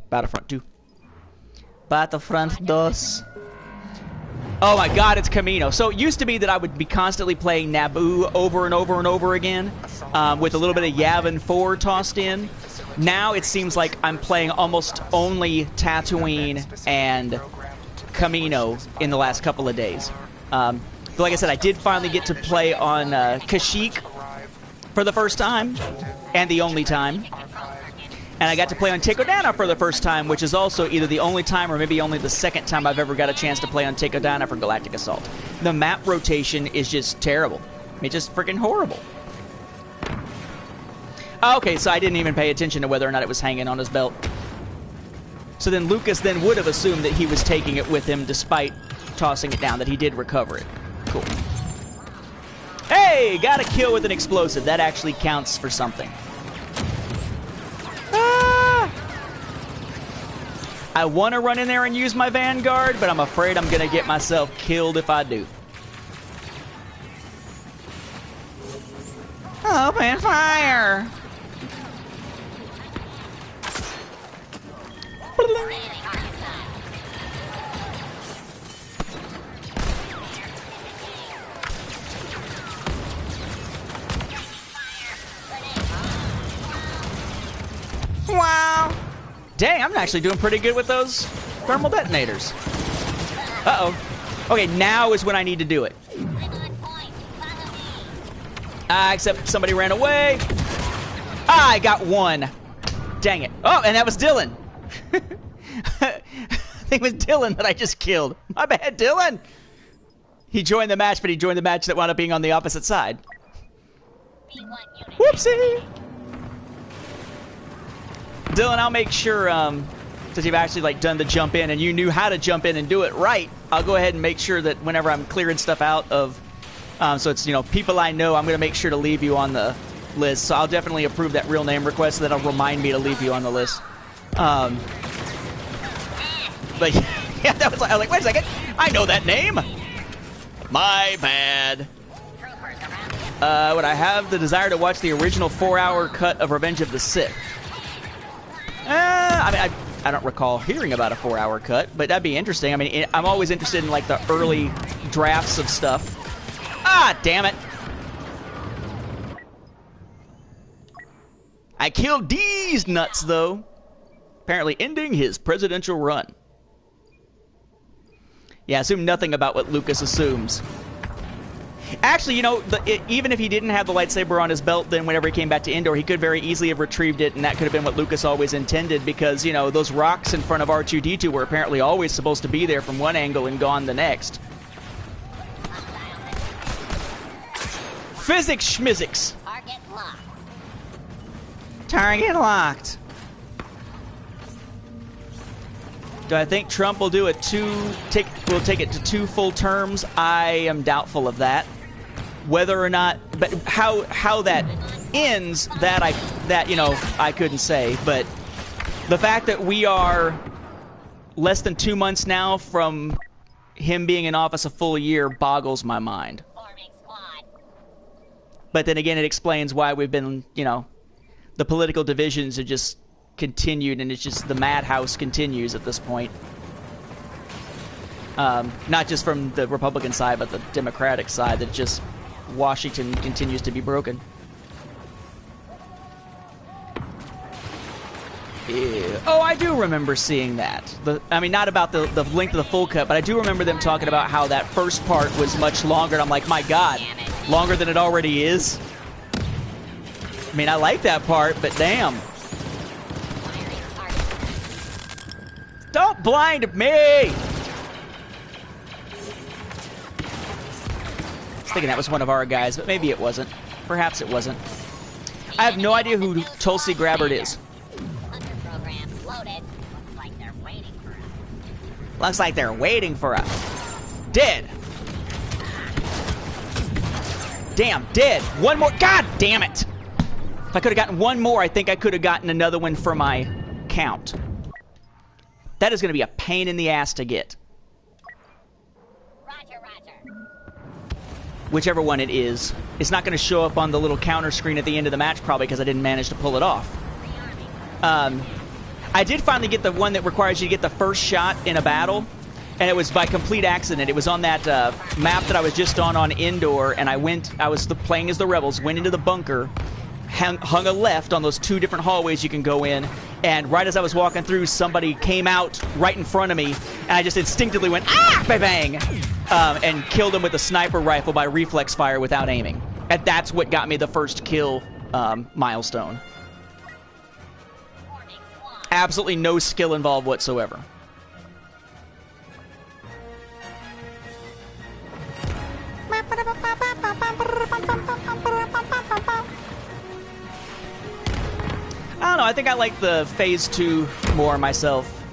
Battlefront 2. Battlefront 2. Oh my god, it's Camino. So it used to be that I would be constantly playing Naboo over and over and over again, with a little bit of Yavin 4 tossed in. Now it seems like I'm playing almost only Tatooine and Camino in the last couple of days. But like I said, I did finally get to play on Kashyyyk for the first time, and the only time. And I got to play on Takodana for the first time, which is also either the only time or maybe only the second time I've ever got a chance to play on Takodana for Galactic Assault. The map rotation is just terrible. It's just freaking horrible. Okay, so I didn't even pay attention to whether or not it was hanging on his belt. So then Lucas then would have assumed that he was taking it with him despite tossing it down, that he did recover it. Cool. Hey, got a kill with an explosive. That actually counts for something. I want to run in there and use my Vanguard, but I'm afraid I'm going to get myself killed if I do. Open fire! Wow! Dang, I'm actually doing pretty good with those thermal detonators. Uh-oh. Okay, now is when I need to do it. Except somebody ran away. I got one. Dang it. Oh, and that was Dylan. I think it was Dylan that I just killed. My bad, Dylan. He joined the match, but he joined the match that wound up being on the opposite side. Whoopsie. Dylan, I'll make sure, since you've actually like done the jump in and you knew how to jump in and do it right, I'll go ahead and make sure that whenever I'm clearing stuff out of, so it's, you know, people I know, I'm going to make sure to leave you on the list. So I'll definitely approve that real name request, so that'll remind me to leave you on the list. But yeah, that was like, I was like, wait a second, I know that name. My bad. Would I have the desire to watch the original 4-hour cut of Revenge of the Sith? I mean, I don't recall hearing about a 4-hour cut, but that'd be interesting. I mean, I'm always interested in, like, the early drafts of stuff. Ah, damn it. I killed these nuts, though. Apparently ending his presidential run. Yeah, assume nothing about what Lucas assumes. Actually, you know, even if he didn't have the lightsaber on his belt, then whenever he came back to Endor, he could very easily have retrieved it, and that could have been what Lucas always intended, because, you know, those rocks in front of R2-D2 were apparently always supposed to be there from one angle and gone the next. Physics schmizics. Target locked. Target locked. Do I think Trump will do will take it to 2 full terms? I am doubtful of that. Whether or not, but how that ends, that you know, I couldn't say. But the fact that we are less than 2 months now from him being in office a full year boggles my mind. But then again, it explains why we've been, you know, the political divisions have just continued, and it's just the madhouse continues at this point. Not just from the Republican side, but the Democratic side, that just Washington continues to be broken. Yeah. Oh, I do remember seeing that. I mean, not about the length of the full cut, but I do remember them talking about how that first part was much longer, and I'm like, my God, longer than it already is? I mean, I like that part, but damn. Don't blind me! I was thinking that was one of our guys, but maybe it wasn't. Perhaps it wasn't. I have no idea who Tulsi Gabbard is. Looks like they're waiting for us. Dead. Damn, dead. One more. God damn it. If I could have gotten one more, I think I could have gotten another one for my count. That is going to be a pain in the ass to get. Roger, roger. Whichever one it is. It's not going to show up on the little counter screen at the end of the match, probably, because I didn't manage to pull it off. I did finally get the one that requires you to get the first shot in a battle, and it was by complete accident. It was on that map that I was just on Indoor, and I was playing as the rebels, went into the bunker, hung a left on those 2 different hallways you can go in, and right as I was walking through, somebody came out right in front of me, and I just instinctively went, ah, bang, and killed him with a sniper rifle by reflex fire without aiming. And that's what got me the first kill milestone. Absolutely no skill involved whatsoever. I don't know. I think I like the Phase 2 more myself,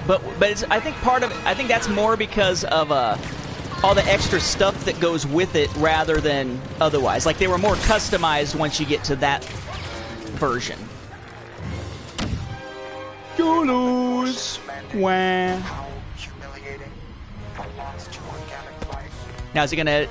but I think that's more because of all the extra stuff that goes with it rather than otherwise. Like, they were more customized once you get to that version. You lose. Wah. Now is it gonna?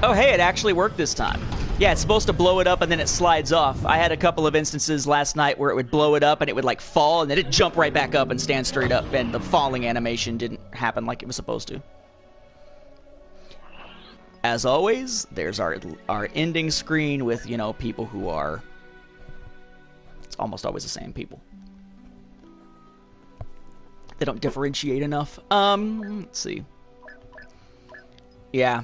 Oh, hey, it actually worked this time. Yeah, it's supposed to blow it up and then it slides off. I had a couple of instances last night where it would blow it up and it would like fall and then it'd jump right back up and stand straight up, and the falling animation didn't happen like it was supposed to. As always, there's our ending screen with, you know, people who are... It's almost always the same people. They don't differentiate enough. Let's see. Yeah.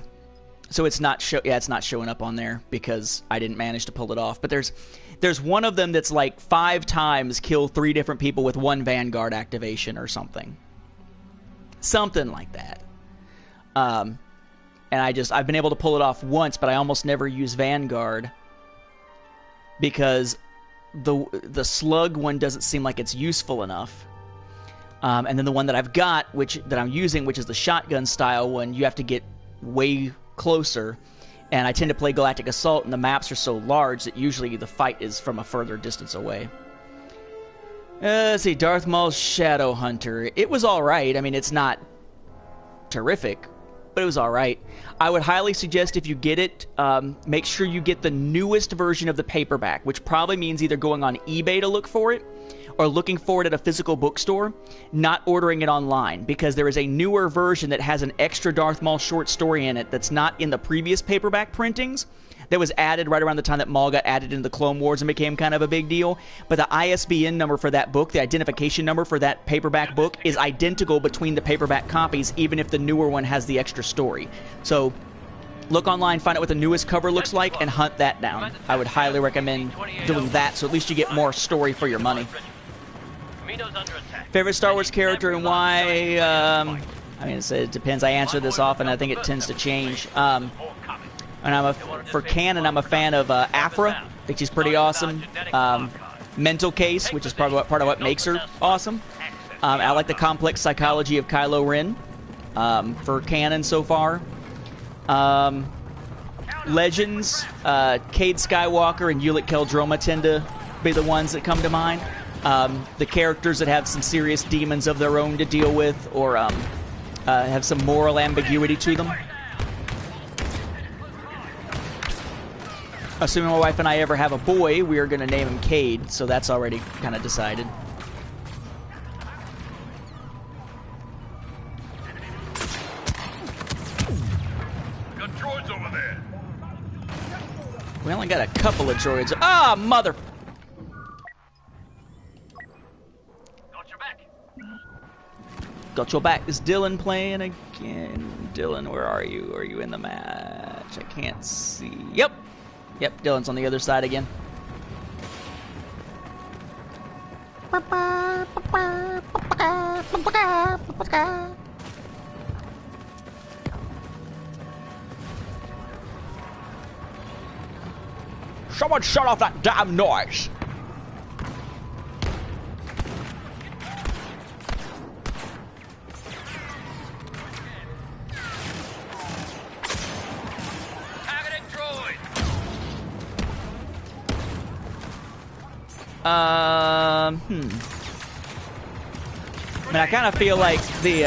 So it's not it's not showing up on there because I didn't manage to pull it off. But there's one of them that's like 5 times kill 3 different people with 1 Vanguard activation or something. Something like that. And I've been able to pull it off once, but I almost never use Vanguard because the slug one doesn't seem like it's useful enough. And then the one that I've got, that I'm using, which is the shotgun style one, you have to get way closer, and I tend to play Galactic Assault, and the maps are so large that usually the fight is from a further distance away. Let's see, Darth Maul's Shadow Hunter. It was alright. I mean, it's not terrific, but it was alright. I would highly suggest if you get it, make sure you get the newest version of the paperback, which probably means either going on eBay to look for it, or looking for it at a physical bookstore, not ordering it online, because there is a newer version that has an extra Darth Maul short story in it that's not in the previous paperback printings, that was added right around the time that Maul got added into the Clone Wars and became kind of a big deal. But the ISBN number for that book, the identification number for that paperback book, is identical between the paperback copies, even if the newer one has the extra story. So look online, find out what the newest cover looks like, and hunt that down. I would highly recommend doing that, so at least you get more story for your money. Favorite Star Wars character and why? I mean, it depends. I answer this often. I think it tends to change. And for canon, I'm a fan of Afra. I think she's pretty awesome. Mental Case, which is part of what makes her awesome. I like the complex psychology of Kylo Ren for canon so far. Legends, Cade Skywalker and Ulic Qel-Droma tend to be the ones that come to mind. The characters that have some serious demons of their own to deal with, or have some moral ambiguity to them. Assuming my wife and I ever have a boy, we are going to name him Cade, so that's already kind of decided. Got droids over there. We only got a couple of droids. Ah, mother... Got your back. Is Dylan playing again? Dylan, where are you? Are you in the match? I can't see. Yep. Yep, Dylan's on the other side again. Someone shut off that damn noise! I mean, I kind of feel like the,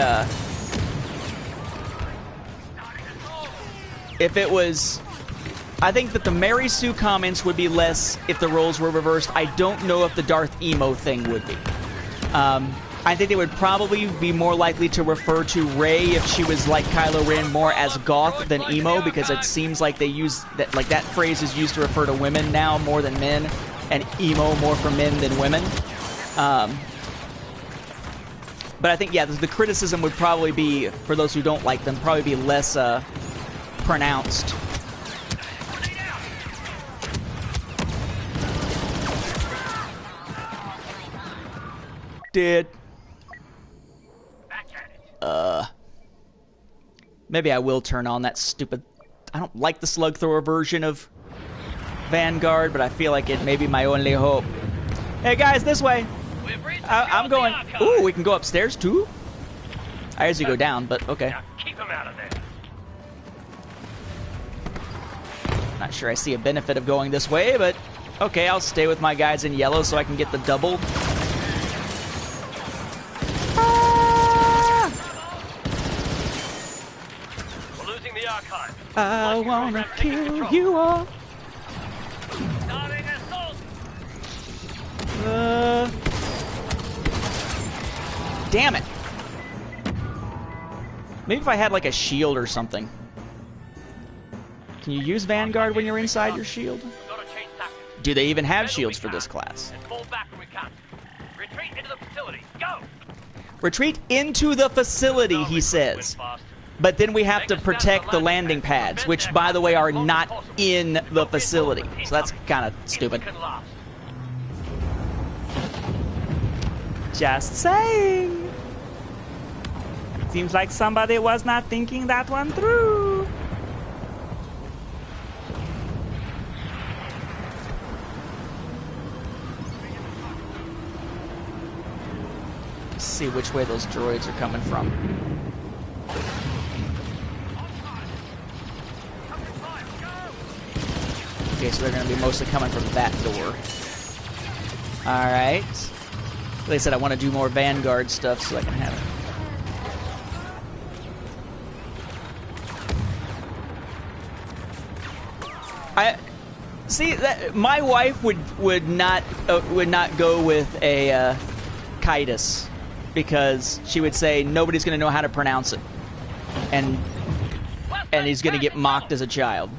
if it was I think that the Mary Sue comments would be less if the roles were reversed. I don't know if the Darth Emo thing would be. I think they would probably be more likely to refer to Rey if she was like Kylo Ren more as goth than emo, because it seems like they use that, like that phrase is used to refer to women now more than men, and emo more for men than women. But I think, yeah, the criticism would probably be, for those who don't like them, probably be less pronounced. Did. Maybe I will turn on that stupid... I don't like the slug thrower version of Vanguard, but I feel like it may be my only hope. Hey guys, this way! I'm going... Ooh, we can go upstairs too? I usually go down, but okay. Now keep him out of there. Not sure I see a benefit of going this way, but... Okay, I'll stay with my guys in yellow so I can get the double. I wanna kill you all. Damn it. Maybe if I had like a shield or something. Can you use Vanguard when you're inside your shield? Do they even have shields for this class? Retreat into the facility. Go! Retreat into the facility, he says. But then we have to protect the landing pads, which, by the way, are not in the facility. So that's kind of stupid. Just saying. Seems like somebody was not thinking that one through. Let's see which way those droids are coming from. Okay, so they're going to be mostly coming from that door. Alright. Like I said, I want to do more Vanguard stuff so I can have it. See that my wife would not go with a Kitus, because she would say nobody's going to know how to pronounce it, and he's going to get mocked as a child.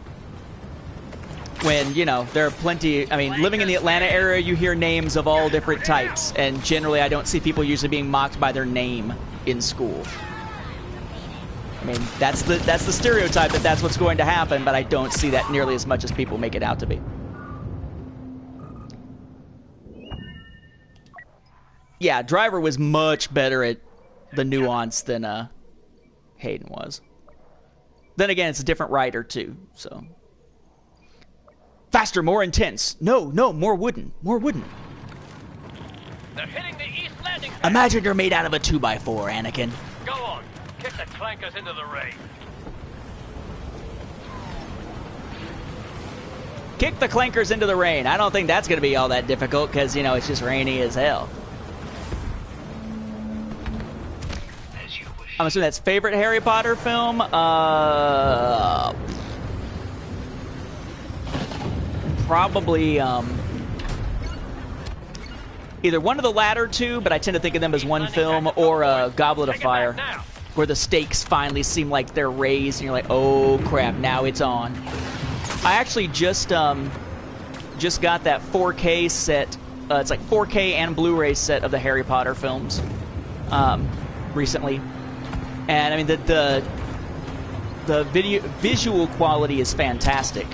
When, you know, there are plenty... I mean, living in the Atlanta area, you hear names of all different types, and generally I don't see people usually being mocked by their name in school. I mean, that's the stereotype that that's what's going to happen, but I don't see that nearly as much as people make it out to be. Yeah, Driver was much better at the nuance than Hayden was. Then again, it's a different writer, too, so... Faster, more intense. No, more wooden. More wooden. They're hitting the east landing pad. Imagine you're made out of a 2x4, Anakin. Go on. Kick the clankers into the rain. Kick the clankers into the rain. I don't think that's going to be all that difficult, because, you know, it's just rainy as hell. I'm assuming that's favorite Harry Potter film. Probably either one of the latter two, but I tend to think of them as one film, or Goblet of Fire, where the stakes finally seem like they're raised, and you're like, oh crap, now it's on. I actually just got that 4K set. It's like 4K and Blu-ray set of the Harry Potter films recently, and I mean the visual quality is fantastic.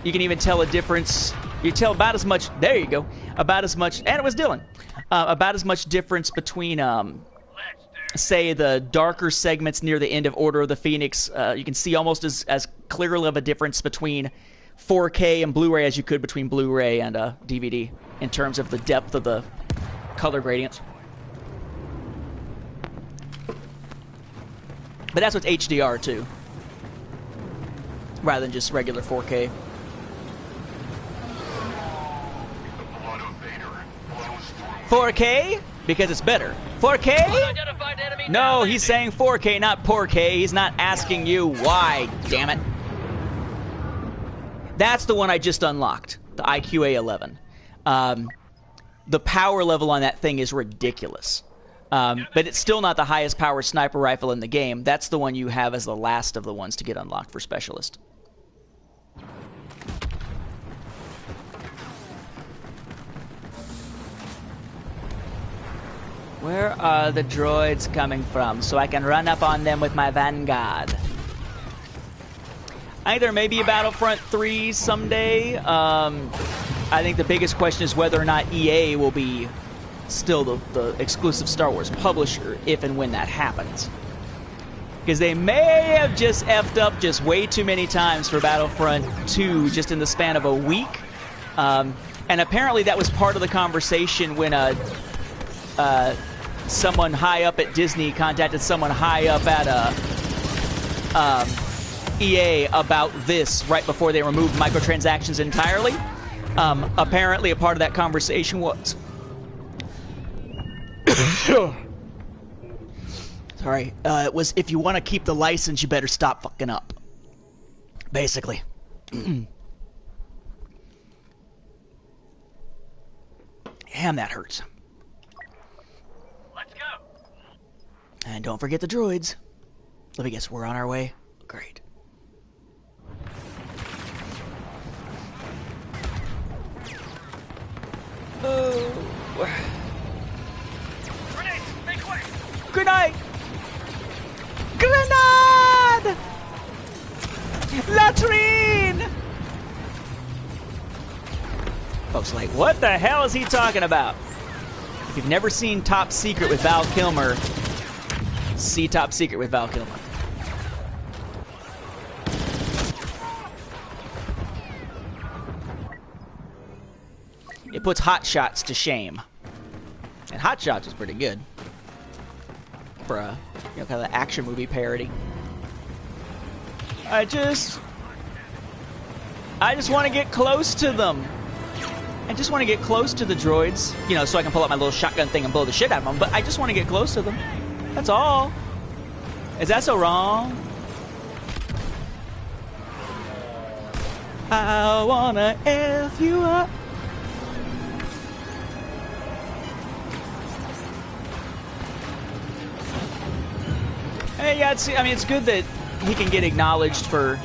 You can even tell a difference. You tell about as much. There you go. About as much, and it was Dylan. About as much difference between, say, the darker segments near the end of Order of the Phoenix. You can see almost as clearly of a difference between 4K and Blu-ray as you could between Blu-ray and DVD in terms of the depth of the color gradients. But that's what's HDR too, rather than just regular 4K. "4K? Because it's better. 4K? No, he's saying 4K, not poor K. He's not asking you why, damn it. That's the one I just unlocked, the IQA-11. The power level on that thing is ridiculous. But it's still not the highest power sniper rifle in the game. That's the one you have as the last of the ones to get unlocked for Specialist. Where are the droids coming from so I can run up on them with my Vanguard? Either maybe a Battlefront 3 someday. I think the biggest question is whether or not EA will be still the exclusive Star Wars publisher if and when that happens. Because they may have just effed up just way too many times for Battlefront 2 just in the span of a week. And apparently that was part of the conversation when someone high up at Disney contacted someone high up at EA about this right before they removed microtransactions entirely. Apparently a part of that conversation was... Sorry. It was, if you want to keep the license, you better stop fucking up. Basically. Damn, that hurts. Let's go. And don't forget the droids. Let me guess, we're on our way? Great. Oh. Grenade, make way. Grenade! Grenade! Latrine! Folks are like, what the hell is he talking about? If you've never seen Top Secret with Val Kilmer, see Top Secret with Val Kilmer. It puts Hot Shots to shame. And Hot Shots is pretty good. For a, kind of an action movie parody. I just want to get close to them. I just want to get close to the droids. So I can pull out my little shotgun thing and blow the shit out of them. But I just want to get close to them. That's all. Is that so wrong? I wanna F you up. Hey, yeah, it's good that he can get acknowledged for,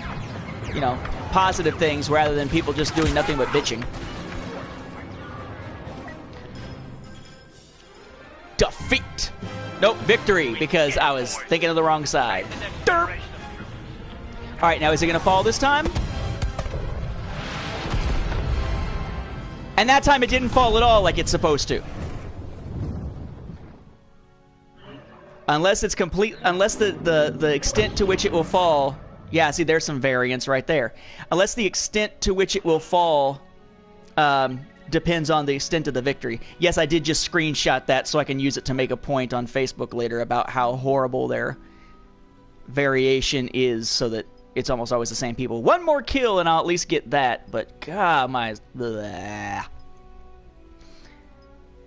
positive things rather than people just doing nothing but bitching. Defeat! Nope, victory, because I was thinking of the wrong side. Derp! Alright, now is it going to fall this time? And that time it didn't fall at all like it's supposed to. Unless it's complete, unless the extent to which it will fall, yeah, see, there's some variance right there. Unless the extent to which it will fall depends on the extent of the victory. Yes, I did just screenshot that so I can use it to make a point on Facebook later about how horrible their variation is, so that it's almost always the same people. One more kill and I'll at least get that, but God, my... Bleh.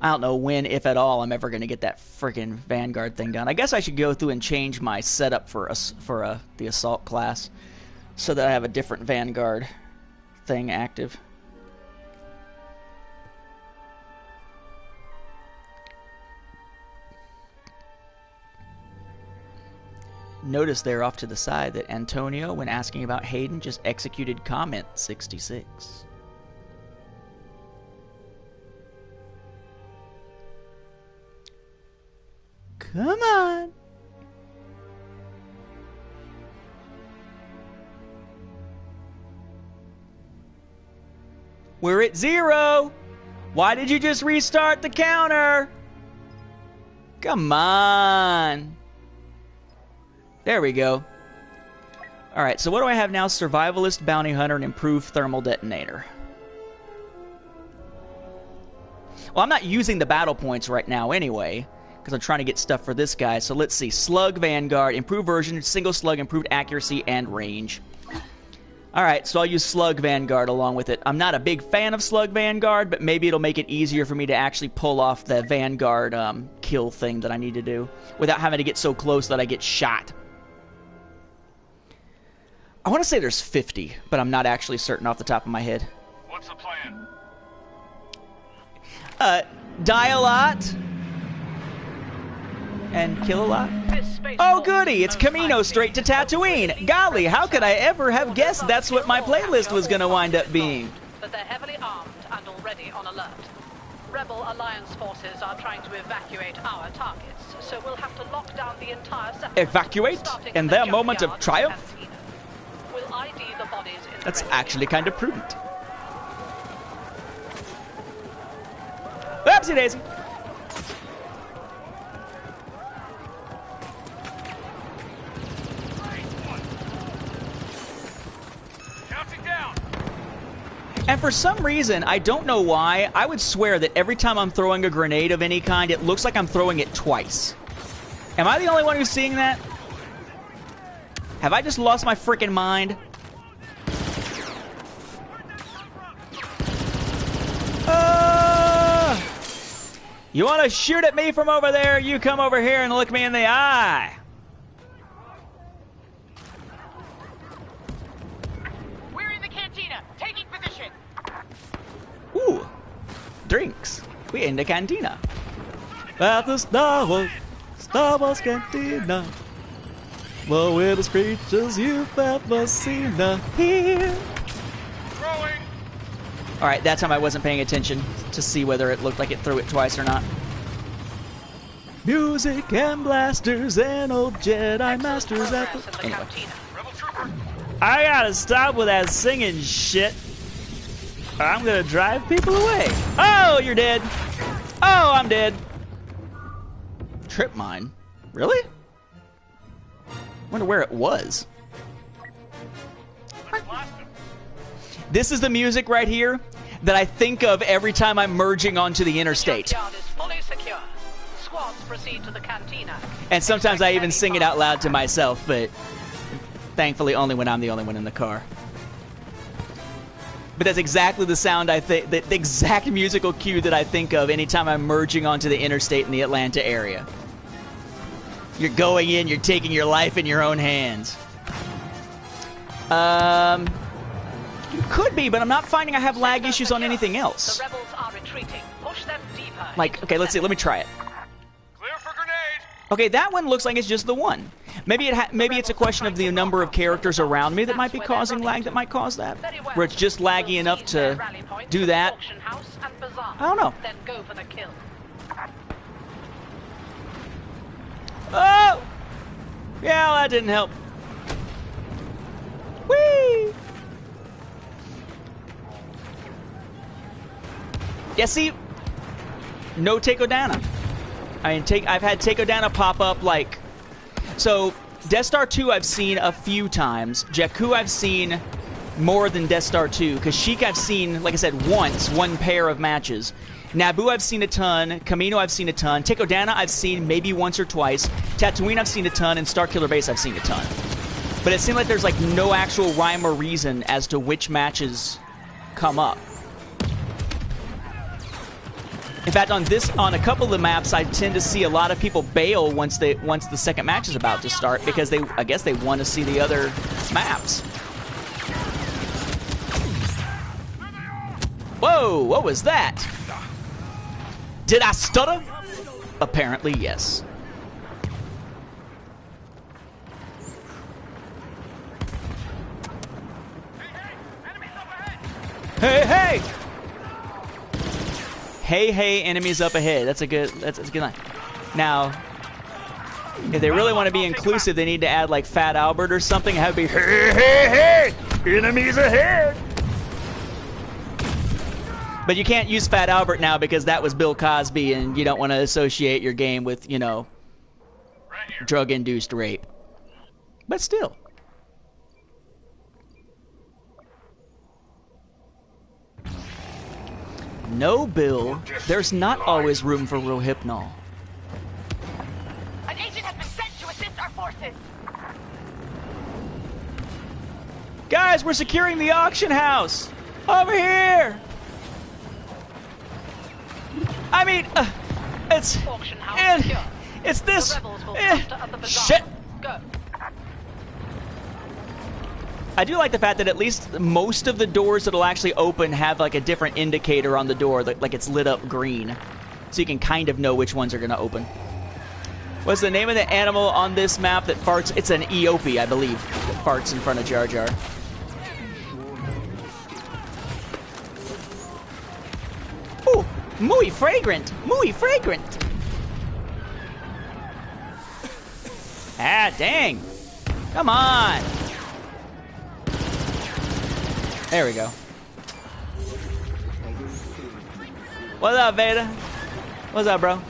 I don't know when, if at all, I'm ever going to get that freaking Vanguard thing done. I guess I should go through and change my setup for the Assault class so that I have a different Vanguard thing active. Notice there off to the side that Antonio, when asking about Hayden, just executed comment 66. Come on. We're at 0. Why did you just restart the counter? Come on. There we go. Alright, so what do I have now? Survivalist, Bounty Hunter, and Improved Thermal Detonator. Well, I'm not using the battle points right now anyway, because I'm trying to get stuff for this guy. So let's see. Slug Vanguard, improved version, single slug, improved accuracy, and range. Alright, so I'll use Slug Vanguard along with it. I'm not a big fan of Slug Vanguard, but maybe it'll make it easier for me to actually pull off the Vanguard kill thing that I need to do without having to get so close that I get shot. I want to say there's 50, but I'm not actually certain off the top of my head. What's the plan? Die a lot and kill a lot. Oh goody, it's Camino straight to Tatooine. Golly, how could I ever have guessed that's what my playlist was going to wind up being? But they're heavily armed and already on alert. Rebel Alliance forces are trying to evacuate our targets, so we'll have to lock down the entire settlement. Evacuate? In their moment of triumph? We'll ID the bodies in That's actually kind of prudent. Oopsie daisy. And for some reason, I don't know why, I would swear that every time I'm throwing a grenade of any kind, it looks like I'm throwing it twice. Am I the only one who's seeing that? Have I just lost my freaking mind? You want to shoot at me from over there? You come over here and look me in the eye. We're in the cantina, taking position. Ooh, drinks. We in the cantina. At the Star Wars cantina. The weirdest creatures you've ever seen here. Alright, that time I wasn't paying attention to see whether it looked like it threw it twice or not. Music and blasters and old Jedi masters at the... Anyway. I gotta stop with that singing shit. Or I'm gonna drive people away. Oh, you're dead. Oh, I'm dead. Trip mine? Really? Wonder where it was. This is the music right here that I think of every time I'm merging onto the interstate. And sometimes I even sing it out loud to myself, but thankfully only when I'm the only one in the car. But that's exactly the sound I think, the exact musical cue that I think of anytime I'm merging onto the interstate in the Atlanta area. You're going in, you're taking your life in your own hands. You could be, but I'm not finding I have lag issues on anything else. The rebels are retreating. Push them deeper. Like, okay, let's see. Let me try it. Clear for grenade. Okay, that one looks like it's just the one. Maybe it's a question of the number of characters around me that might be causing lag that might cause that. Where it's just laggy enough to do that. I don't know. Then go for the kill. Oh! Yeah, that didn't help. Whee! Yeah, see, no Takodana. I mean, I've had Takodana pop up like, so Death Star 2 I've seen a few times. Jakku I've seen more than Death Star 2, because Sheik I've seen, like I said, once, one pair of matches. Naboo I've seen a ton, Camino I've seen a ton, Takodana I've seen maybe once or twice, Tatooine I've seen a ton, and Starkiller Base I've seen a ton. But it seemed like there's like no actual rhyme or reason as to which matches come up. In fact, on a couple of the maps, I tend to see a lot of people bail once the second match is about to start because I guess they want to see the other maps. Whoa, what was that? Did I stutter? Apparently, yes. Hey, hey! Hey, hey, enemies up ahead. That's a good line. Now, if they really want to be inclusive, they need to add like Fat Albert or something. Have it be hey, hey, hey, enemies ahead. But you can't use Fat Albert now because that was Bill Cosby, and you don't want to associate your game with, you know, drug-induced rape. But still. No, Bill. There's not always room for Rohypnol. An agent has been sent to assist our forces. Guys, we're securing the auction house. Over here. I mean, It's Auction house secure. it's this. The rebels will cluster at the bazaar. Shit. Go. I do like the fact that at least most of the doors that'll actually open have like a different indicator on the door, like it's lit up green, so you can kind of know which ones are going to open. What's the name of the animal on this map that farts? It's an Eopie, I believe, that farts in front of Jar Jar. Ooh, muy fragrant, muy fragrant. Ah, dang. Come on. There we go. What's up, Vader? What's up, bro?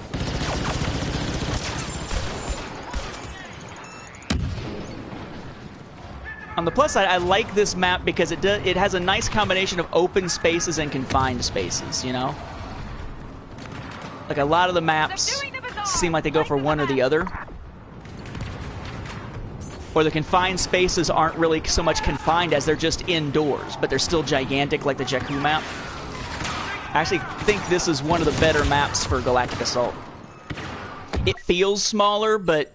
On the plus side, I like this map because it has a nice combination of open spaces and confined spaces, you know? Like a lot of the maps seem like they go for one or the other. Or the confined spaces aren't really so much confined as they're just indoors, but they're still gigantic like the Jakku map. I actually think this is one of the better maps for Galactic Assault. It feels smaller, but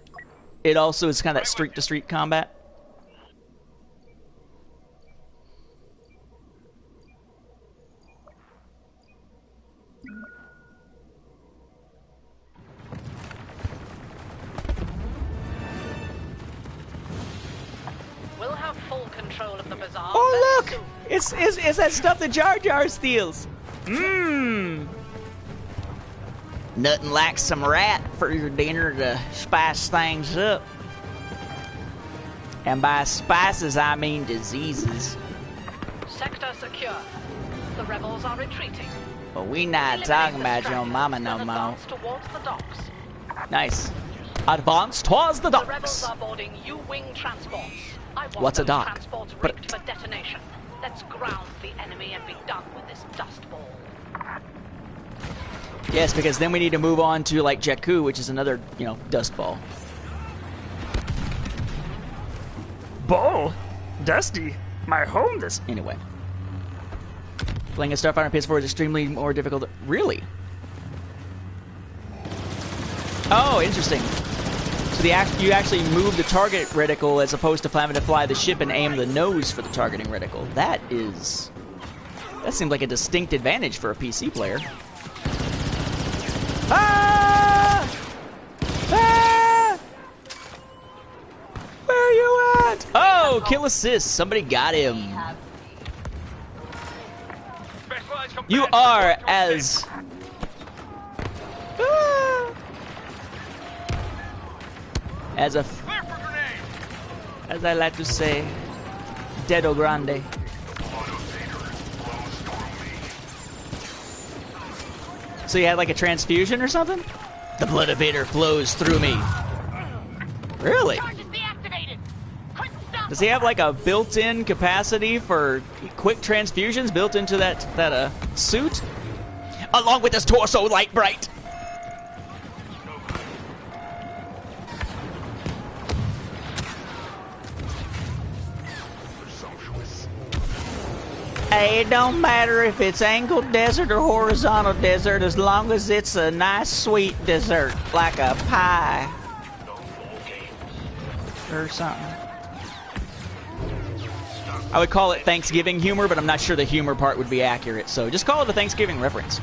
it also is kind of that street-to-street combat. Oh look! It's that stuff that Jar Jar steals. Mmm. Nothing like some rat for your dinner to spice things up. And by spices, I mean diseases. Sector secure. The rebels are retreating. But we not talking about your mama no more. Towards the docks. Nice. Advance towards the docks. The rebels are boarding U-wing transports. What's a dock? Transports rigged for detonation. Let's ground the enemy and be done with this dust ball. Yes, because then we need to move on to like Jakku, which is another, you know, dust ball. Ball? Dusty? My home this... Anyway. Playing a Starfighter on PS4 is extremely more difficult. Really? Oh, interesting. So you actually move the target reticle as opposed to having to fly the ship and aim the nose for the targeting reticle. That seems like a distinct advantage for a PC player. Ah! Ah! Where are you at? Oh, kill assist. Somebody got him. You are as... Ah! As I like to say, Dedo Grande. So you had like a transfusion or something? The blood of Vader flows through me. Really? Does he have like a built-in capacity for quick transfusions built into that suit? Along with his torso light bright. It don't matter if it's angled desert or horizontal desert as long as it's a nice sweet dessert, like a pie or something. I would call it Thanksgiving humor, but I'm not sure the humor part would be accurate, so just call it a Thanksgiving reference.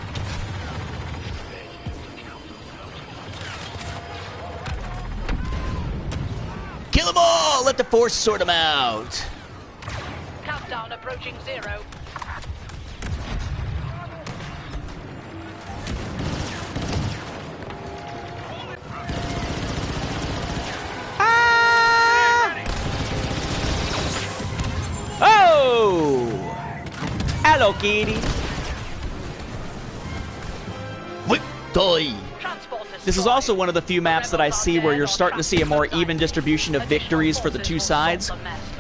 Kill them all! Let the Force sort them out! Countdown approaching 0. Oh! Hello, kitty. Victory! This is also one of the few maps that I see where you're starting to see a more even distribution of victories for the two sides,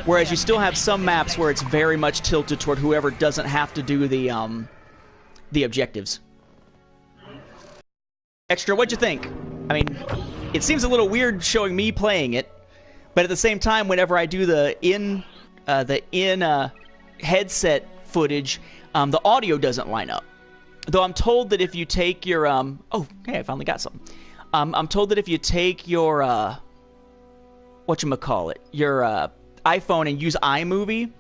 whereas you still have some maps where it's very much tilted toward whoever doesn't have to do the objectives. Extra, what'd you think? I mean, it seems a little weird showing me playing it, but at the same time, whenever I do the in headset footage, the audio doesn't line up. Though I'm told that if you take your oh, hey, I finally got something. I'm told that if you take your whatchamacallit, your iPhone and use iMovie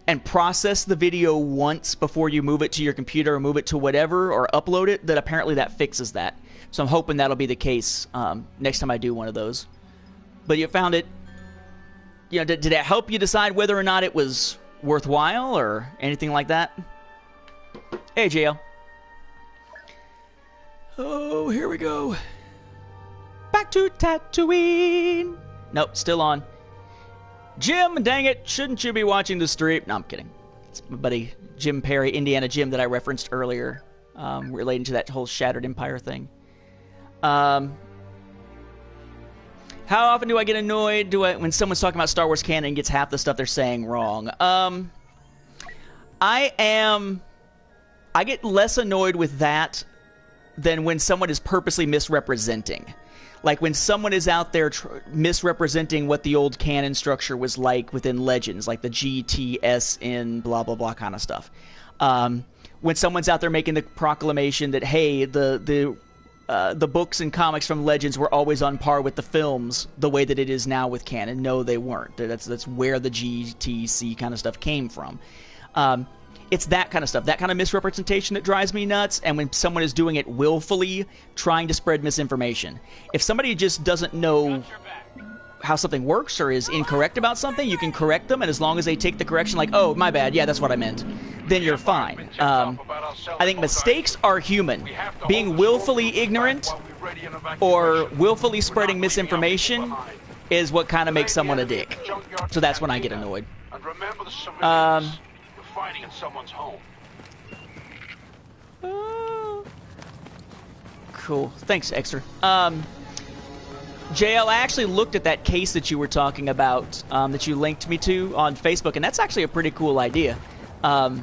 and process the video once before you move it to your computer or move it to whatever or upload it, that apparently that fixes that. So I'm hoping that'll be the case next time I do one of those. But you found it, you know, did it help you decide whether or not it was worthwhile or anything like that? Hey, JL. Oh, here we go. Back to Tatooine. Nope, still on. Jim, dang it, shouldn't you be watching the stream? No, I'm kidding. It's my buddy Jim Perry, Indiana Jim, that I referenced earlier, relating to that whole Shattered Empire thing. How often do I get annoyed when someone's talking about Star Wars canon and gets half the stuff they're saying wrong? I get less annoyed with that than when someone is purposely misrepresenting. Like when someone is out there misrepresenting what the old canon structure was like within Legends, like the GTSN blah blah blah kind of stuff. When someone's out there making the proclamation that, hey, the books and comics from Legends were always on par with the films the way that it is now with canon. No, they weren't. That's where the GTC kind of stuff came from. It's that kind of stuff, that kind of misrepresentation that drives me nuts, and when someone is doing it willfully, trying to spread misinformation. If somebody just doesn't know how something works or is incorrect about something, you can correct them, and as long as they take the correction like, oh, my bad, yeah, that's what I meant, then you're fine. I think mistakes are human. Being willfully ignorant or willfully spreading misinformation is what kind of makes someone a dick. So that's when I get annoyed. Fighting in someone's home. Cool. Thanks, Extra. JL, I actually looked at that case that you were talking about, that you linked me to on Facebook, and that's actually a pretty cool idea. I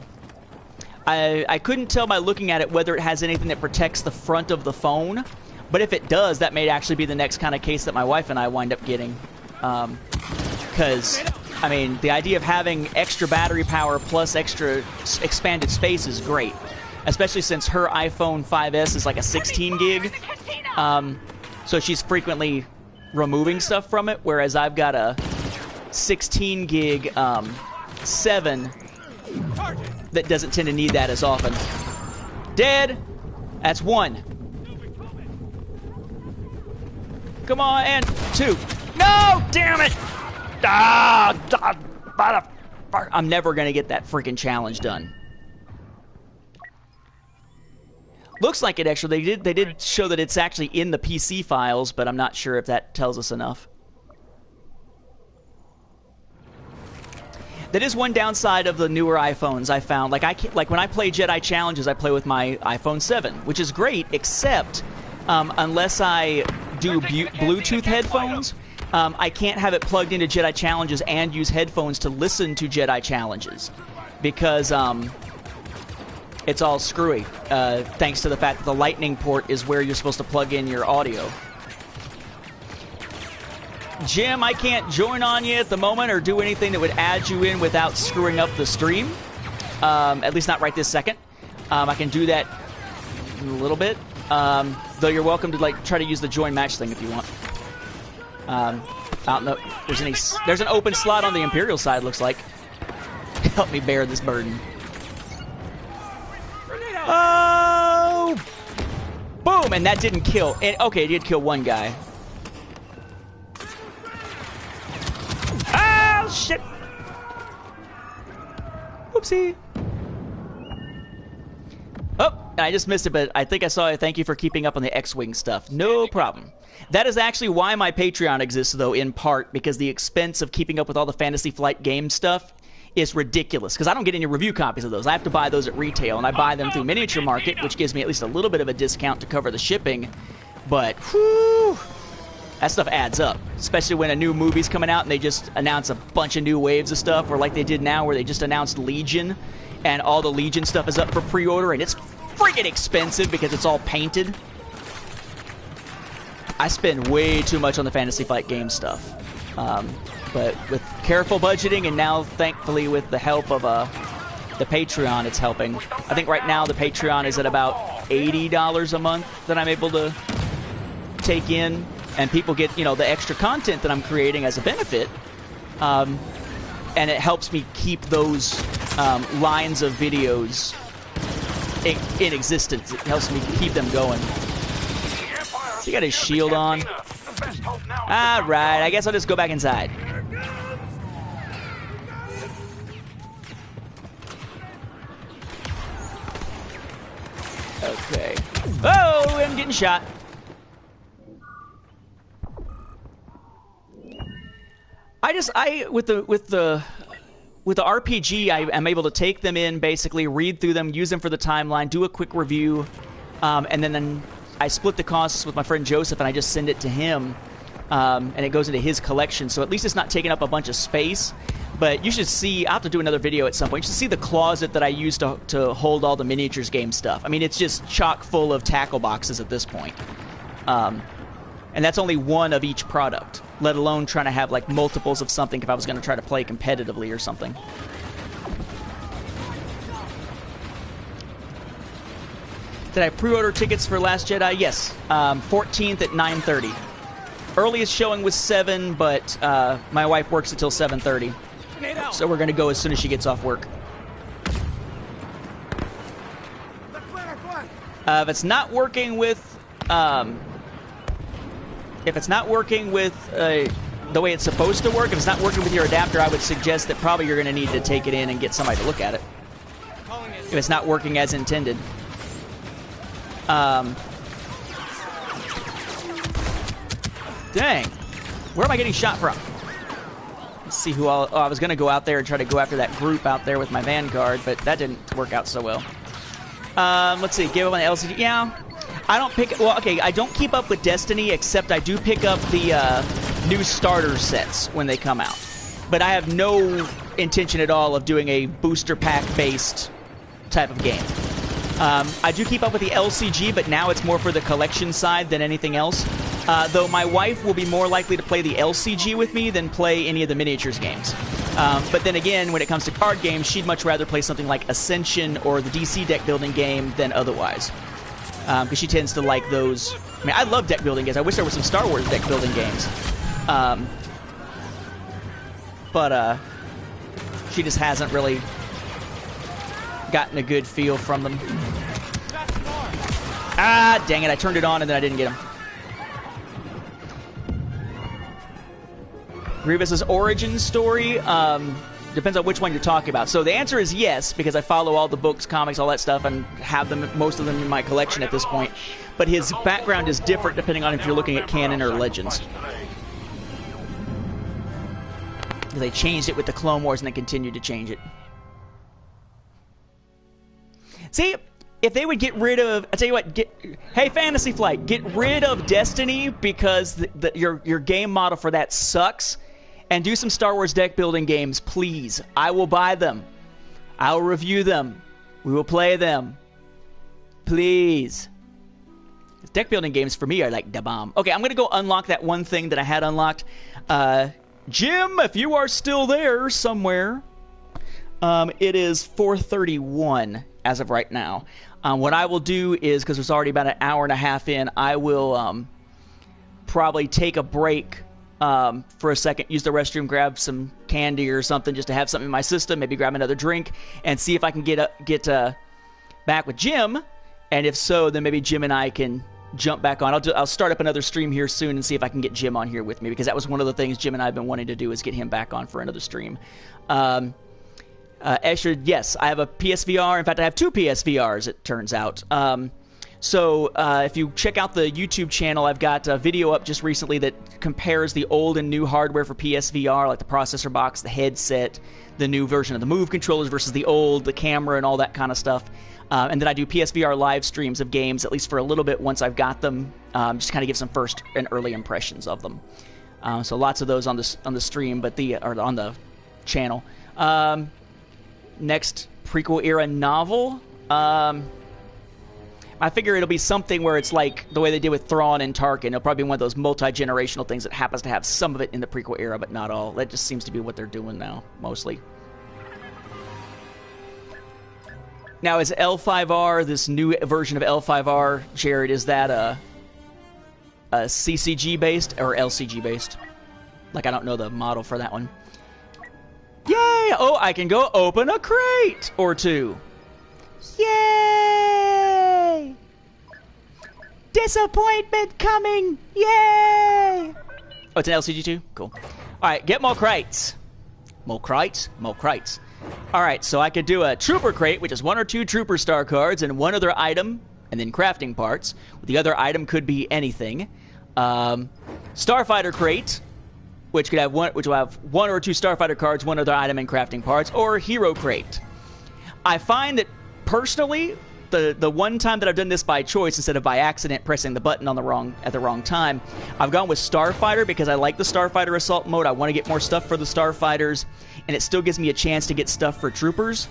couldn't tell by looking at it whether it has anything that protects the front of the phone, but if it does, that may actually be the next kind of case that my wife and I wind up getting. Because, I mean, the idea of having extra battery power plus extra expanded space is great. Especially since her iPhone 5S is like a 16 gig. So she's frequently removing stuff from it, whereas I've got a 16 gig 7 that doesn't tend to need that as often. Dead! That's 1. Come on, and 2. No! Damn it! I'm never gonna get that freaking challenge done. Looks like it actually. They did show that it's actually in the PC files, but I'm not sure if that tells us enough. That is one downside of the newer iPhones I found. Like when I play Jedi Challenges, I play with my iPhone 7, which is great, except unless I do Bluetooth headphones. I can't have it plugged into Jedi Challenges and use headphones to listen to Jedi Challenges because it's all screwy, thanks to the fact that the Lightning port is where you're supposed to plug in your audio. Jim, I can't join on you at the moment or do anything that would add you in without screwing up the stream, at least not right this second. I can do that in a little bit, though you're welcome to try to use the join match thing if you want. I don't know. There's an open slot on the Imperial side, looks like. Help me bear this burden. Oh! Boom! And that didn't kill. Okay, it did kill one guy. Oh, shit! Whoopsie. Oh, I just missed it, but I think I saw it. Thank you for keeping up on the X-Wing stuff. No problem. That is actually why my Patreon exists, though, in part, because the expense of keeping up with all the Fantasy Flight game stuff is ridiculous, because I don't get any review copies of those. I have to buy those at retail, and I buy them through Miniature Market, which gives me at least a little bit of a discount to cover the shipping. But, whew, that stuff adds up, especially when a new movie's coming out and they just announce a bunch of new waves of stuff, or like they did now where they just announced Legion, and all the Legion stuff is up for pre-order, and it's freaking expensive because it's all painted. I spend way too much on the Fantasy Flight game stuff. But with careful budgeting, and now thankfully with the help of the Patreon, it's helping. I think right now the Patreon is at about $80 a month that I'm able to take in, and people get, you know, the extra content that I'm creating as a benefit. And it helps me keep those lines of videos in existence. It helps me keep them going. So he got his shield on. Alright, I guess I'll just go back inside. Okay. Oh, I'm getting shot. With the RPG, I'm able to take them in, basically read through them, use them for the timeline, do a quick review, and then I split the costs with my friend Joseph, and I just send it to him, and it goes into his collection. So at least it's not taking up a bunch of space. But you should see, I'll have to do another video at some point. You should see the closet that I use to hold all the miniatures game stuff. I mean, it's just chock full of tackle boxes at this point. And that's only one of each product, let alone trying to have like multiples of something if I was going to try to play competitively or something. Did I pre-order tickets for Last Jedi? Yes. 14th at 9:30. Earliest showing was 7, but my wife works until 7:30. So we're going to go as soon as she gets off work. If it's not working with... if it's not working with the way it's supposed to work, if it's not working with your adapter, I would suggest that probably you're going to need to take it in and get somebody to look at it. If it's not working as intended. Dang. Where am I getting shot from? Let's see who all... Oh, I was going to go out there and try to go after that group out there with my Vanguard, but that didn't work out so well. Let's see. Give up on the LCD. Yeah. I don't pick... Well, okay, I don't keep up with Destiny, except I do pick up the new starter sets when they come out. But I have no intention at all of doing a booster pack-based type of game. I do keep up with the LCG, but now it's more for the collection side than anything else. Though my wife will be more likely to play the LCG with me than play any of the miniatures games. But then again, when it comes to card games, she'd much rather play something like Ascension or the DC deck building game than otherwise. Because she tends to like those. I mean, I love deck building games. I wish there were some Star Wars deck building games. But she just hasn't really gotten a good feel from them. Ah, dang it. I turned it on and then I didn't get him. Grievous's origin story depends on which one you're talking about. So the answer is yes, because I follow all the books, comics, all that stuff, and have them, most of them in my collection at this point. But his background is different depending on if you're looking at canon or Legends. They changed it with the Clone Wars and they continued to change it. See, if they would get rid of... I tell you what, hey, Fantasy Flight, get rid of Destiny because your game model for that sucks. And do some Star Wars deck building games, please. I will buy them. I will review them. We will play them. Please. Deck building games for me are like the bomb. Okay, I'm going to go unlock that one thing that I had unlocked. Jim, if you are still there somewhere, it is 4:31 as of right now. What I will do is, because there's already about an hour and a half in, I will probably take a break for a second, use the restroom, grab some candy or something just to have something in my system, maybe grab another drink, and see if I can get back with Jim. And if so, then maybe Jim and I can jump back on. I'll start up another stream here soon and see if I can get Jim on here with me, because that was one of the things Jim and I have been wanting to do, is get him back on for another stream. Escher, yes, I have a PSVR. In fact, I have 2 PSVRs, it turns out. So if you check out the YouTube channel, I've got a video up just recently that compares the old and new hardware for PSVR, like the processor box, the headset, the new version of the Move controllers versus the old, the camera, and all that kind of stuff. And then I do PSVR live streams of games, at least for a little bit once I've got them, just kind of give some first and early impressions of them. So lots of those on the stream, or on the channel. Next prequel era novel. I figure it'll be something where it's like the way they did with Thrawn and Tarkin. It'll probably be one of those multi-generational things that happens to have some of it in the prequel era, but not all. That just seems to be what they're doing now, mostly. Now, is L5R, this new version of L5R, Jared, is that a CCG based or LCG based? Like, I don't know the model for that one. Yay! Oh, I can go open a crate or two. Yay! Disappointment coming! Yay! Oh, it's an LCG too? Cool. Alright, get more crates. More crates? More crates. Alright, so I could do a trooper crate, which is 1 or 2 trooper star cards and 1 other item, and then crafting parts. The other item could be anything. Starfighter crate, which will have 1 or 2 starfighter cards, 1 other item, and crafting parts, or hero crate. I find that personally, the one time that I've done this by choice instead of by accident pressing the button on at the wrong time, I've gone with Starfighter because I like the Starfighter assault mode. I want to get more stuff for the Starfighters, and it still gives me a chance to get stuff for troopers.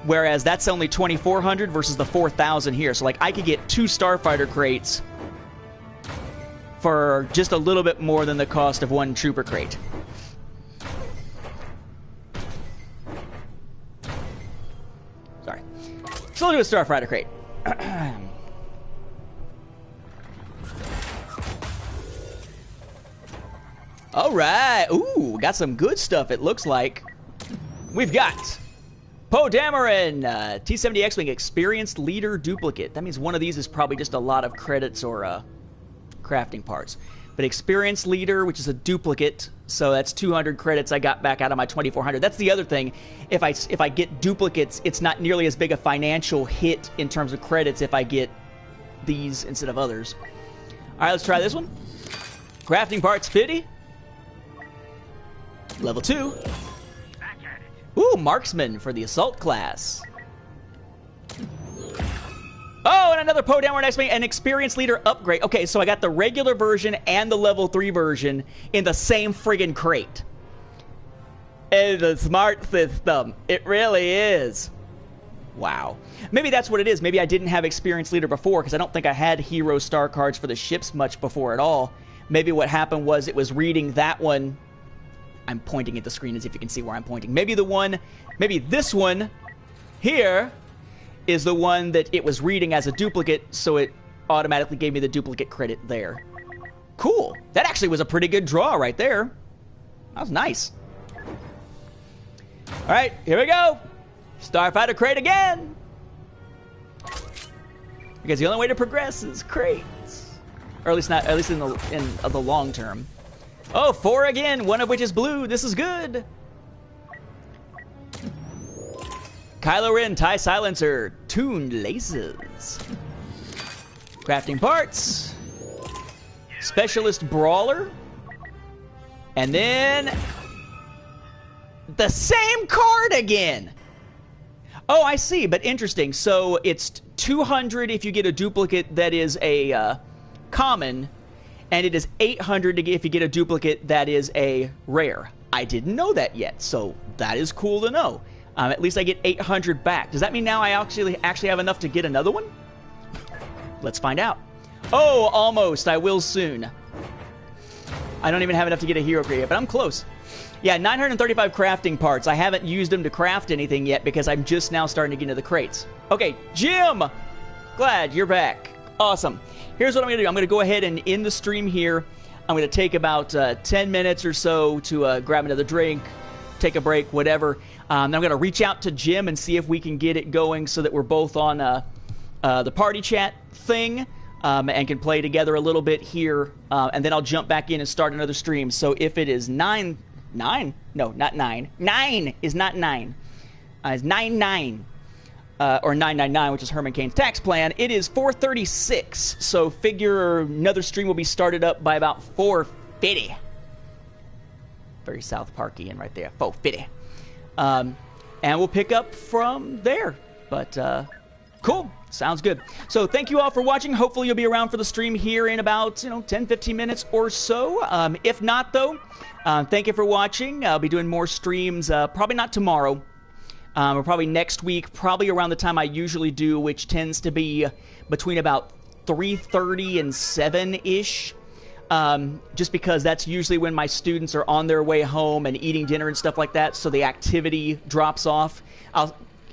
Whereas that's only 2,400 versus the 4,000 here. So like I could get 2 Starfighter crates for just a little bit more than the cost of 1 trooper crate. Sorry. So we'll do a Starfighter crate. All right. Ooh, got some good stuff, it looks like. We've got Poe Dameron, T-70 X-Wing Experienced Leader Duplicate. That means one of these is probably just a lot of credits or crafting parts. But Experienced Leader, which is a duplicate, so that's 200 credits I got back out of my 2,400. That's the other thing. If I get duplicates, it's not nearly as big a financial hit in terms of credits if I get these instead of others. All right, let's try this one. Crafting parts 50. Level 2. Ooh, Marksman for the Assault class. Oh, and another Poe Dameron X-Wing, an Experienced Leader upgrade. Okay, so I got the regular version and the level 3 version in the same friggin' crate. It's a smart system. It really is. Wow. Maybe that's what it is. Maybe I didn't have Experienced Leader before because I don't think I had hero star cards for the ships much before at all. Maybe what happened was it was reading that one. I'm pointing at the screen as if you can see where I'm pointing. Maybe this one here is the one that it was reading as a duplicate, so it automatically gave me the duplicate credit there. Cool. That actually was a pretty good draw right there. That was nice. All right, here we go. Starfighter crate again. Because the only way to progress is crates, or at least in the long term. Oh, 4 again, one of which is blue. This is good. Kylo Ren TIE Silencer, tuned laces. Crafting parts. Specialist Brawler. And then the same card again. Oh, I see, but interesting. So it's 200 if you get a duplicate that is a common, and it is 800 if you get a duplicate that is a rare. I didn't know that yet, so that is cool to know. At least I get 800 back. Does that mean now I actually have enough to get another one? Let's find out. Oh, almost. I will soon. I don't even have enough to get a hero crate yet, but I'm close. Yeah, 935 crafting parts. I haven't used them to craft anything yet because I'm just now starting to get into the crates. Okay, Jim! Glad you're back. Awesome. Here's what I'm going to do. I'm going to go ahead and end the stream here. I'm going to take about 10 minutes or so to grab another drink, take a break, whatever. Then I'm going to reach out to Jim and see if we can get it going so that we're both on the party chat thing and can play together a little bit here. And then I'll jump back in and start another stream. So if it is 9 is not 9. It's 99. Or 999, which is Herman Cain's tax plan. It is 4:36, so figure another stream will be started up by about 4:50. Very South Parkian right there, 4:50. And we'll pick up from there. But cool, sounds good. So thank you all for watching. Hopefully you'll be around for the stream here in about 10-15 minutes or so. If not, though, thank you for watching. I'll be doing more streams, probably not tomorrow. Or probably next week, probably around the time I usually do, which tends to be between about 3:30 and 7-ish. Just because that's usually when my students are on their way home and eating dinner and stuff like that, so the activity drops off.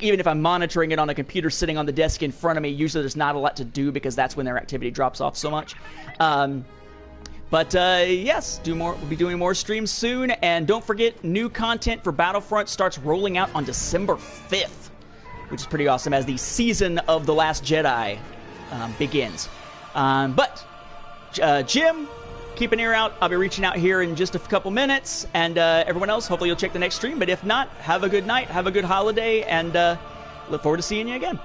even if I'm monitoring it on a computer sitting on the desk in front of me, usually there's not a lot to do because that's when their activity drops off so much. But yes, we'll be doing more streams soon. And don't forget, new content for Battlefront starts rolling out on December 5th, which is pretty awesome as the season of The Last Jedi begins. But Jim, keep an ear out. I'll be reaching out here in just a couple minutes. And everyone else, hopefully you'll check the next stream. But if not, have a good night, have a good holiday, and look forward to seeing you again.